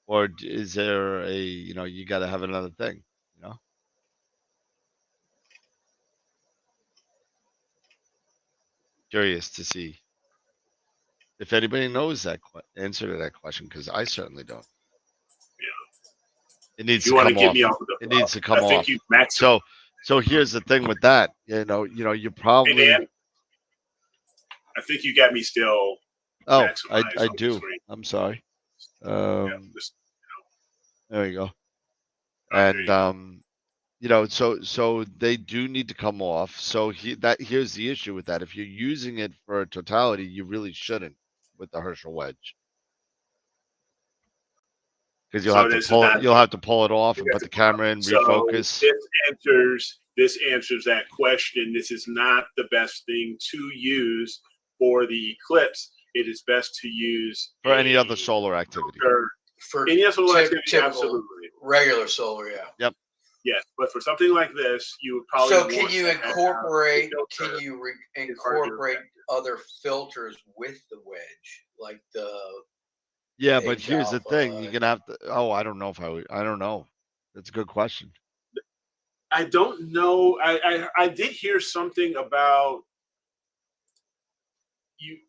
Or is there you got to have another thing, Curious to see if anybody knows that answer to that question, because I certainly don't. Yeah. It needs you to want come to get off. me off of It needs to come I off. think you max it. So here's the thing with that. You probably. Hey, Dan, I think you got me still. Oh, I do. I'm sorry. Yeah, there you go. there And you go. so they do need to come off. So here's the issue with that. If you're using it for a totality, you really shouldn't with the Herschel wedge. Because you'll have to pull it off and put the camera in, refocus. So this answers that question. This is not the best thing to use for the eclipse. It is best to use for any other solar activity. For any other solar activity, absolutely. Regular solar, yeah. Yep. Yes, but for something like this, you would probably. So can you incorporate other filters with the wedge, like the? Yeah, but here's the thing: you're gonna have to. Oh, I don't know if I would. I don't know. That's a good question. I don't know. I did hear something about you,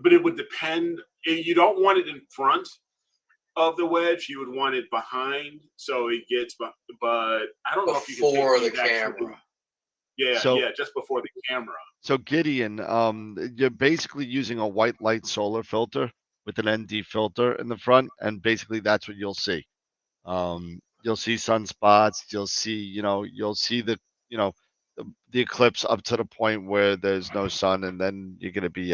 but it would depend. You don't want it in front of the wedge. You would want it behind, so it gets. But I don't know if you can before the camera. Yeah, just before the camera. So Gideon, you're basically using a white light solar filter with an ND filter in the front, and basically that's what you'll see. You'll see sunspots. You'll see, the eclipse up to the point where there's no sun, and then you're gonna be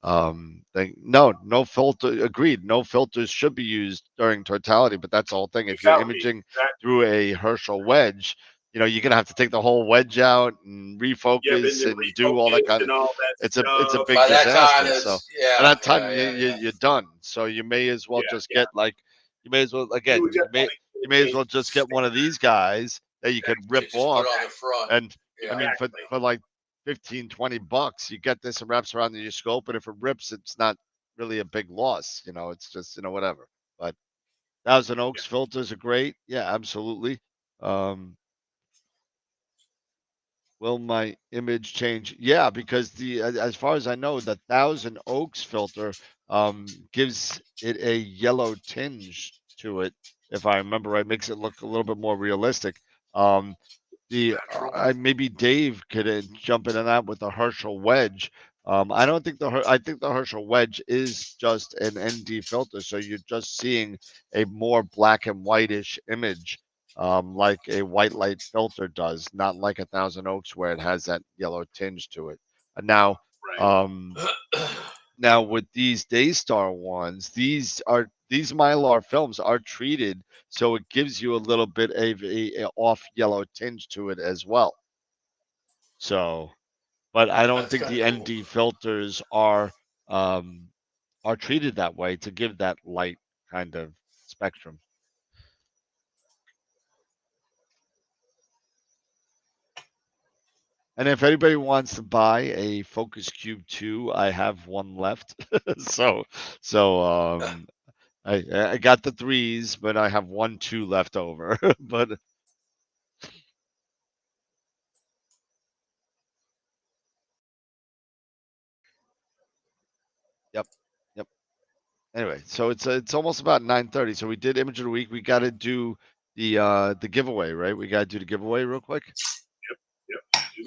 no filter. Agreed. No filters should be used during totality, but that's the whole thing. If you're imaging through a Herschel wedge, you're gonna have to take the whole wedge out and refocus and do all that kind of. It's a big disaster. So by that time you're done. So you may as well just get you may as well just get one of these guys that you could rip off on the front. and I mean for like $15-$20 you get this and wraps around your scope, and if it rips it's not really a big loss, it's just whatever. But 1,000 Oaks filters are great, absolutely. Will my image change? Yeah, because as far as I know, the 1,000 Oaks filter gives it a yellow tinge to it, if I remember right, makes it look a little bit more realistic. Maybe Dave could jump in on that with the Herschel wedge. I don't think I think the Herschel wedge is just an ND filter, so you're just seeing a more black and whitish image, like a white light filter does, not like 1,000 Oaks where it has that yellow tinge to it. Now, now with these Daystar ones, these Mylar films are treated so it gives you a little bit of a off yellow tinge to it as well. So, but I don't think the ND filters are treated that way to give that light kind of spectrum. And if anybody wants to buy a Focus Cube 2, I have one left. so I got the 3s, but I have 2 left over. But yep. Anyway, so it's almost about 9:30. So we did image of the week. We got to do the giveaway, right? We got to do the giveaway real quick. Yep.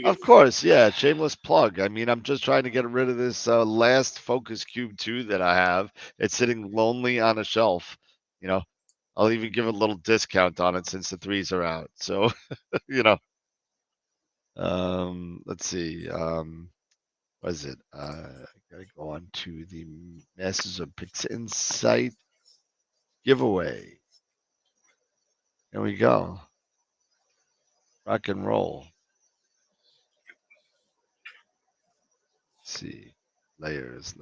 Of course, yeah. Shameless plug. I mean, I'm just trying to get rid of this last Focus Cube 2 that I have. It's sitting lonely on a shelf. I'll even give a little discount on it since the 3s are out. So, let's see. What is it? I gotta go on to the Masters of Pix Insight giveaway. Here we go. Rock and roll. Let's see. Layers.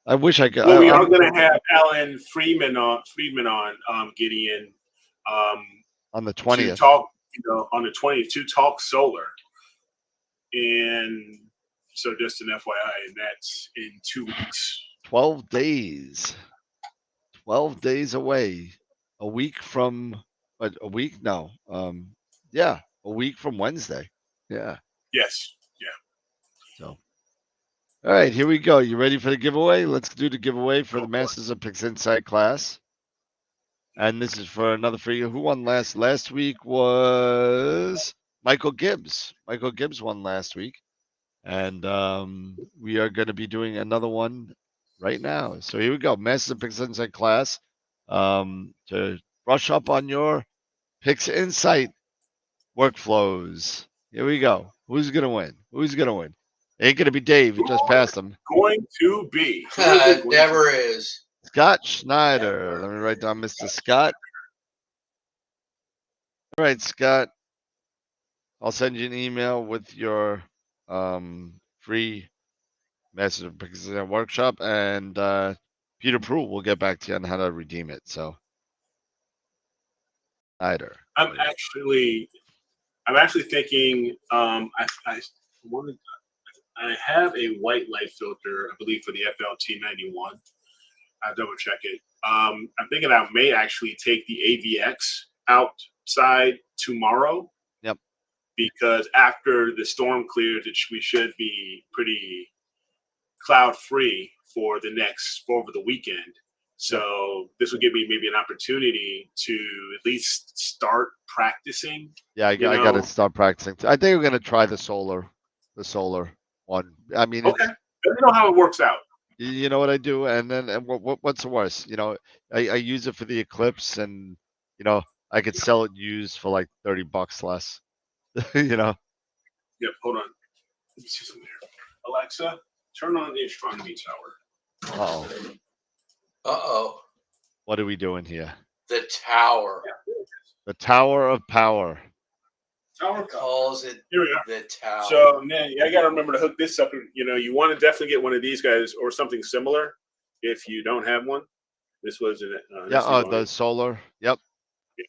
I wish I could. Well, we are going to have Alan Freeman on, Gideon, on the to 20th. talk, on the 20th to talk solar. And so just an FYI, and that's in 2 weeks. 12 days. 12 days away. A week from, but a week? No. Yeah, a week from Wednesday. Yeah. Yes. Yeah. So, all right, here we go. You ready for the giveaway? Let's do the giveaway for the Masters of Pix Insight class. And this is for another free. Who won last? Last week was Michael Gibbs. Michael Gibbs won last week. And we are going to be doing another one right now. So here we go. Masters of Pix Insight class. To brush up on your Pix Insight workflows. Here we go. Who's going to win? Who's going to win? Ain't going to be Dave. You just passed him. Going to be. Never is. Scott Schneider. Let me write down Mr. Scott. All right, Scott. I'll send you an email with your free Masters of Pix Insight workshop, and Peter Pruitt will get back to you on how to redeem it. So, Schneider. I'm actually thinking. I have a white light filter, I believe, for the FLT91. I'll double check it. I'm thinking I may actually take the AVX outside tomorrow. Yep. Because after the storm clears, we should be pretty cloud free for over the weekend. So this will give me maybe an opportunity to at least start practicing. Yeah, I got to start practicing. I think we're going to try the solar one. I mean, okay. Let me know how it works out. You know what I do, and then what's the worst? I use it for the eclipse, and I could sell it used for like $30 less. Yep. Hold on. Let me see something here. Alexa, turn on the astronomy tower. Uh-oh. What are we doing here? The tower. The Tower of Power. Tower calls it. Here we are. The tower. So man, I got to remember to hook this up. You want to definitely get one of these guys or something similar. If you don't have one, this was an. The solar. Yep. Yeah.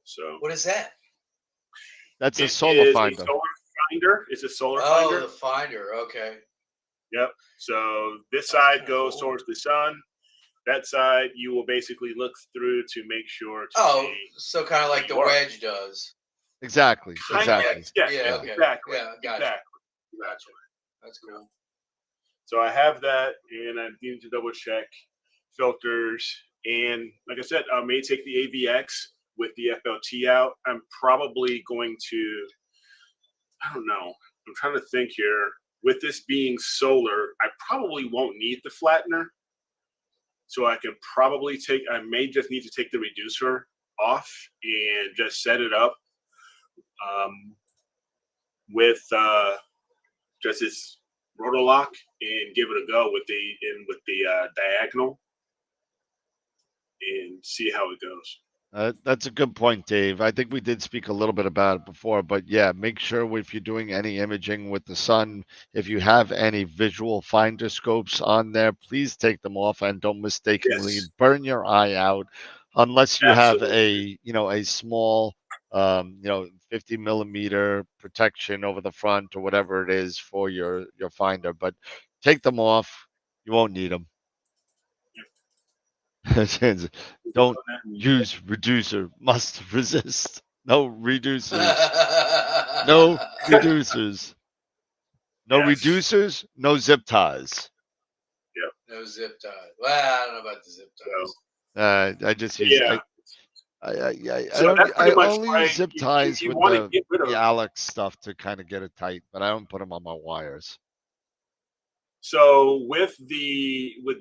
So. What is that? That's a solar finder. A solar finder. It's a solar finder. Oh, the finder. Okay. Yep. So this side goes towards the sun. That side, you will basically look through to make sure. So kind of like the wedge does. Exactly. Yeah. Okay. Exactly. Yeah, gotcha. That's cool. So I have that, and I need to double check filters. And like I said, I may take the AVX with the FLT out. I'm probably going to. I don't know. I'm trying to think here. With this being solar, I probably won't need the flattener. So I can probably I may just need to take the reducer off and just set it up with just this rotor lock and give it a go with the diagonal and see how it goes. That's a good point, Dave. I think we did speak a little bit about it before, but yeah, make sure if you're doing any imaging with the sun, if you have any visual finder scopes on there, please take them off and don't mistakenly burn your eye out unless you have a small 50 millimeter protection over the front or whatever it is for your finder. But take them off. You won't need them. Don't use reducer. Must resist. No reducers. No reducers. No reducers. No zip ties. Yep. No zip ties. Well, I don't know about the zip ties. I just use. Yeah. I only use zip ties with the Alex stuff to kind of get it tight, but I don't put them on my wires. So with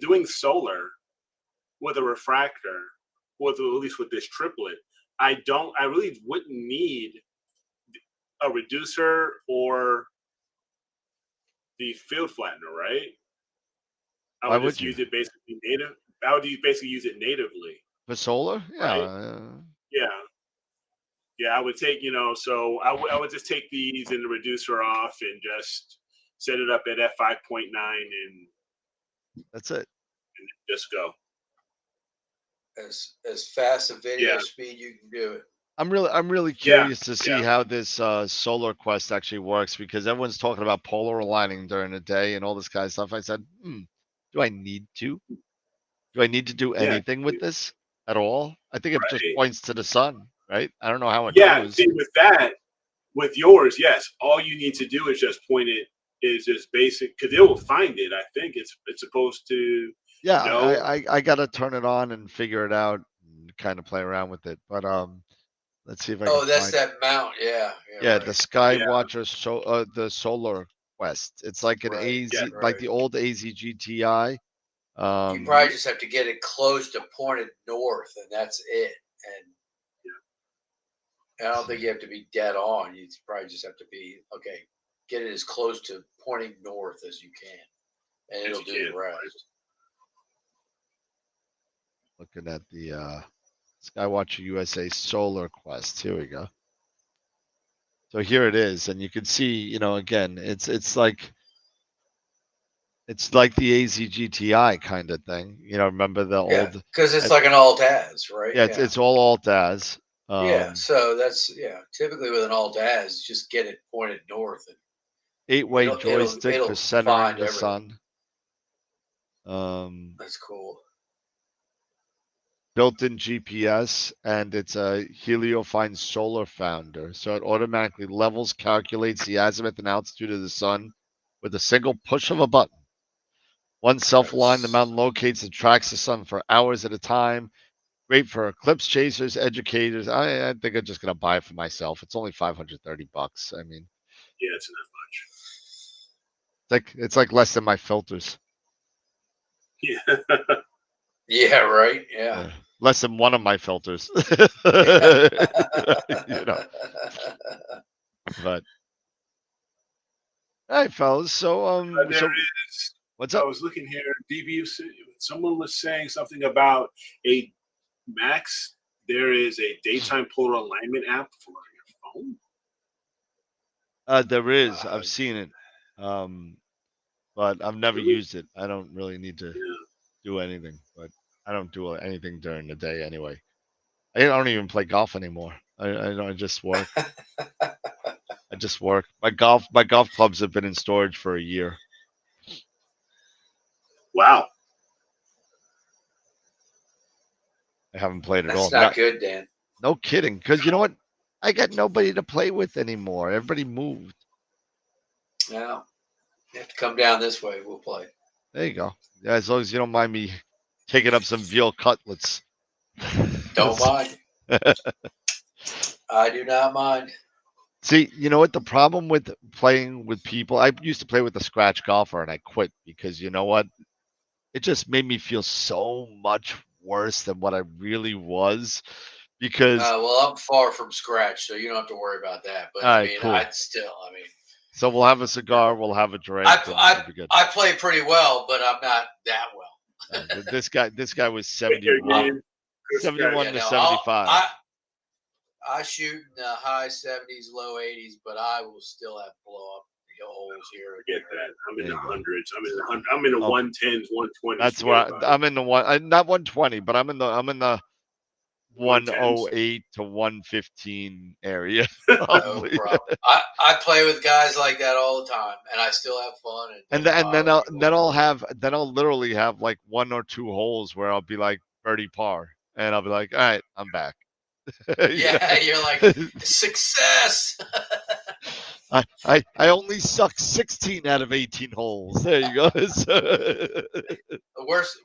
doing solar. With a refractor, at least with this triplet, I really wouldn't need a reducer or the field flattener, right? I Why would would just you? use it basically native. I would basically use it natively, For solar? Yeah. right? Yeah. Yeah, I would take, so I would just take these and the reducer off and just set it up at F5.9 and That's it. just go. As fast a video Yeah. speed you can do it. I'm really Yeah. curious to see how this solar quest actually works, because everyone's talking about polar aligning during the day and all this kind of stuff. I said, do I need to? Do I need to do Yeah. anything with this at all? I think it just Right. points to the sun, right? I don't know how it Yeah. knows. See, with yours, yes, all you need to do is just point it, is just basic, because it will find it. I think it's supposed to Yeah, know. I gotta turn it on and figure it out and kind of play around with it. But let's see if I can Oh, that's find. that mount. Yeah. Yeah, Right. the Skywatcher, the Solar Quest. It's like an Right. AZ, Yeah. like Right. the old AZGTI. You probably just have to get it close to pointed north, and that's it. And I don't think you have to be dead on. You probably just have to be okay. Get it as close to pointing north as you can, and it'll do the rest. Looking at the Skywatcher USA Solar Quest. Here we go. So here it is, and you can see, again, it's like the AZGTI kind of thing. Remember the old? Because it's like an alt as, right? Yeah, it's all alt as. Yeah, so that's typically with an alt as, just get it pointed north, and 8-way joystick it'll for centering find the everything. sun. That's cool. Built-in GPS, and it's a heliofine solar founder, so it automatically levels, calculates the azimuth and altitude of the sun with a single push of a button. Once self-aligned, the mountain locates and tracks the sun for hours at a time. Great for eclipse chasers, educators. I think I'm just gonna buy it for myself. It's only $530. I mean, Yeah, it's not much. it's like less than my filters. Yeah. Yeah, right. Yeah. Less than one of my filters. But all right, fellas. So There is. What's up? I was looking here. DB, someone was saying something about a Max. There is a daytime polar alignment app for your phone. There is. I've seen it, but I've never used it. I don't really need to do anything, but I don't do anything during the day anyway. I don't even play golf anymore. I just work. I just work. My golf clubs have been in storage for a year. Wow. I haven't played at That's all. not good, Dan. No kidding. Because you know what? I got nobody to play with anymore. Everybody moved. No. You have to come down this way. We'll play. There you go. Yeah, as long as you don't mind me taking up some veal cutlets. Don't mind. I do not mind. See, you know what? The problem with playing with people, I used to play with a scratch golfer and I quit because you know what? It just made me feel so much worse than what I really was. Because well, I'm far from scratch, so you don't have to worry about that. But I mean, cool. So we'll have a cigar, we'll have a drink. I play pretty well, but I'm not that well. This guy was 71 to 75. I shoot in the high 70s, low 80s, but I will still have to blow up the holes here. Forget that. I'm in the hundreds. I'm in the 110s, 120s. That's where I'm in the not 120, but I'm in the 108 to 115 area. No problem. I play with guys like that all the time, and I still have fun. And then I'll literally have like one or two holes where I'll be like birdie par, and I'll be like, all right, I'm back. Yeah, you're like success. I only suck 16 out of 18 holes. There you go. The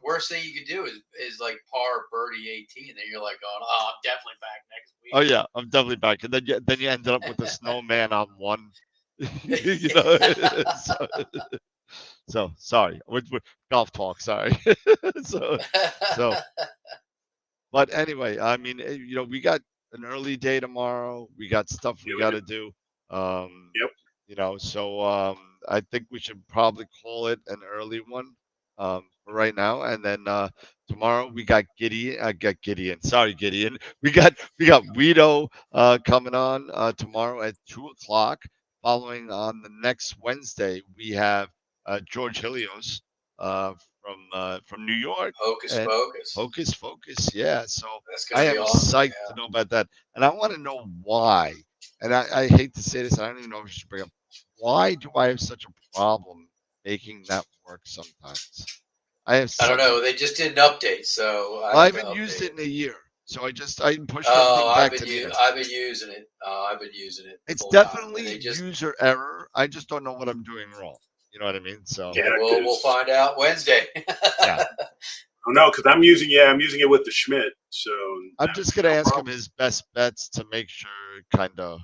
worst thing you could do is like par birdie 18. Then you're like going, oh, I'm definitely back next week. Oh yeah, I'm definitely back. And then you ended up with a snowman on one. So sorry, we're golf talk. Sorry. so. But anyway, I mean, we got an early day tomorrow. We got stuff we got to do. Yep. So I think we should probably call it an early one for right now, and then tomorrow we got Gideon. Sorry, Gideon. We got Guido coming on tomorrow at 2 o'clock. Following on the next Wednesday, we have George Helios from New York. Hocus and Pocus. Hocus Focus, yeah. So That's I gonna be am awesome. psyched to know about that, and I want to know why. And I hate to say this, I don't even know if I should bring up. Why do I have such a problem making that work sometimes? I have. I don't such know. a- They just did an update, so I have to haven't used update it in a year, so I pushed Oh, everything back to Nina. I've been using it. I've been using it. It's full time, and definitely they just user error. I just don't know what I'm doing wrong. You know what I mean? So yeah. We'll find out Wednesday. yeah, Oh no, because I'm using it with the Schmidt. So I'm just gonna no ask him problem. his best bets to make sure it kind of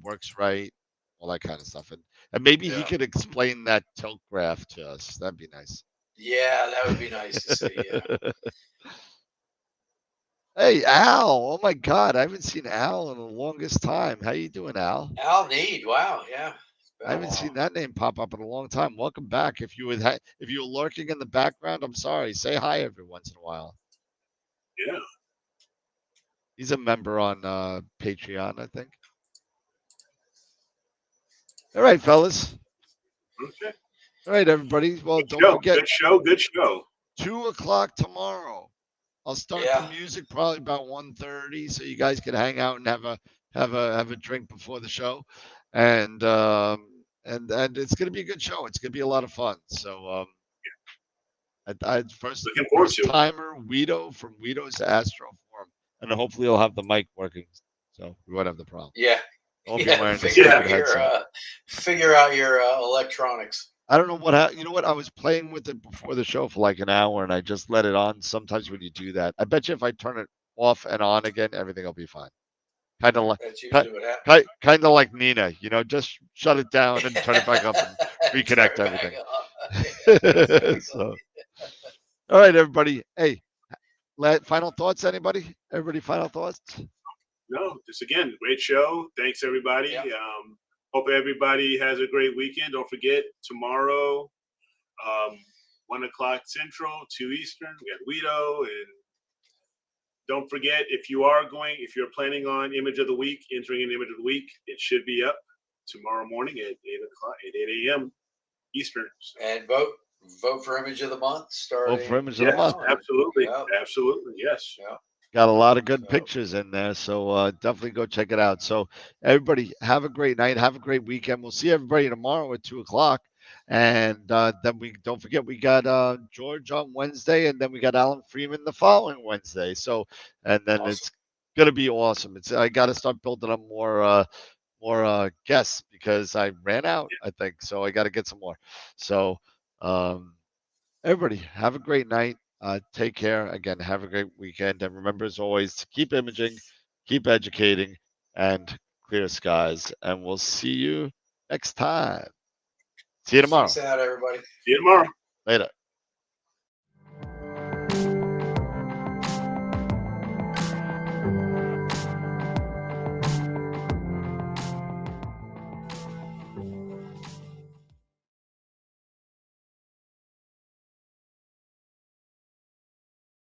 works right, all that kind of stuff, and maybe he Yeah. could explain that tilt graph to us. That'd be nice. Yeah, that would be nice to see. Yeah. Hey Al! Oh my God, I haven't seen Al in the longest time. How you doing, Al? Al Need. Wow. Yeah. I haven't seen that name pop up in a long time. Welcome back. If you if you were lurking in the background, I'm sorry. Say hi every once in a while. Yeah. He's a member on Patreon, I think. All right, fellas. Okay. All right, everybody. Well, Good don't show. forget Good show. Good show. 2 o'clock tomorrow. I'll start the Yeah. music probably about 1:30, so you guys can hang out and have a drink before the show, and it's gonna be a good show. It's gonna be a lot of fun. So I first Looking forward to it. timer Guido from Guido's Astro Forum, and hopefully he'll have the mic working, so we won't have the problem. Yeah. I'll be Yeah. wearing the Figure out stupid your headset. figure out your electronics. I don't know what you know what I was playing with it before the show for like an hour, and I just let it on. Sometimes when you do that, I bet you if I turn it off and on again, everything will be fine. Kind of like That's usually what happens. kind of like Nina, just shut it down and turn it back up and reconnect Turn it everything. back up. So, all right, everybody. Hey, final thoughts, anybody? Everybody, final thoughts? No, just again, great show. Thanks everybody. Yeah. Hope everybody has a great weekend. Don't forget tomorrow, 1 o'clock Central, 2 Eastern. We got Guido, and don't forget if you're planning on Image of the Week, entering an Image of the Week, it should be up tomorrow morning at 8 a.m. Eastern. So. And vote for Image of the Month. Starting. Vote for Image of the Month. Absolutely, Yeah. absolutely, yes. Yeah. Got a lot of good pictures in there, so definitely go check it out. So everybody, have a great night, have a great weekend. We'll see everybody tomorrow at 2 o'clock, and then we don't forget we got George on Wednesday, and then we got Alan Freeman the following Wednesday. So, and then Awesome. it's gonna be awesome. I got to start building up more guests because I ran out, I think. So I got to get some more. So everybody, have a great night. Take care. Again, have a great weekend. And remember, as always, to keep imaging, keep educating, and clear skies. And we'll see you next time. See you tomorrow. Peace out, everybody. See you tomorrow. Later.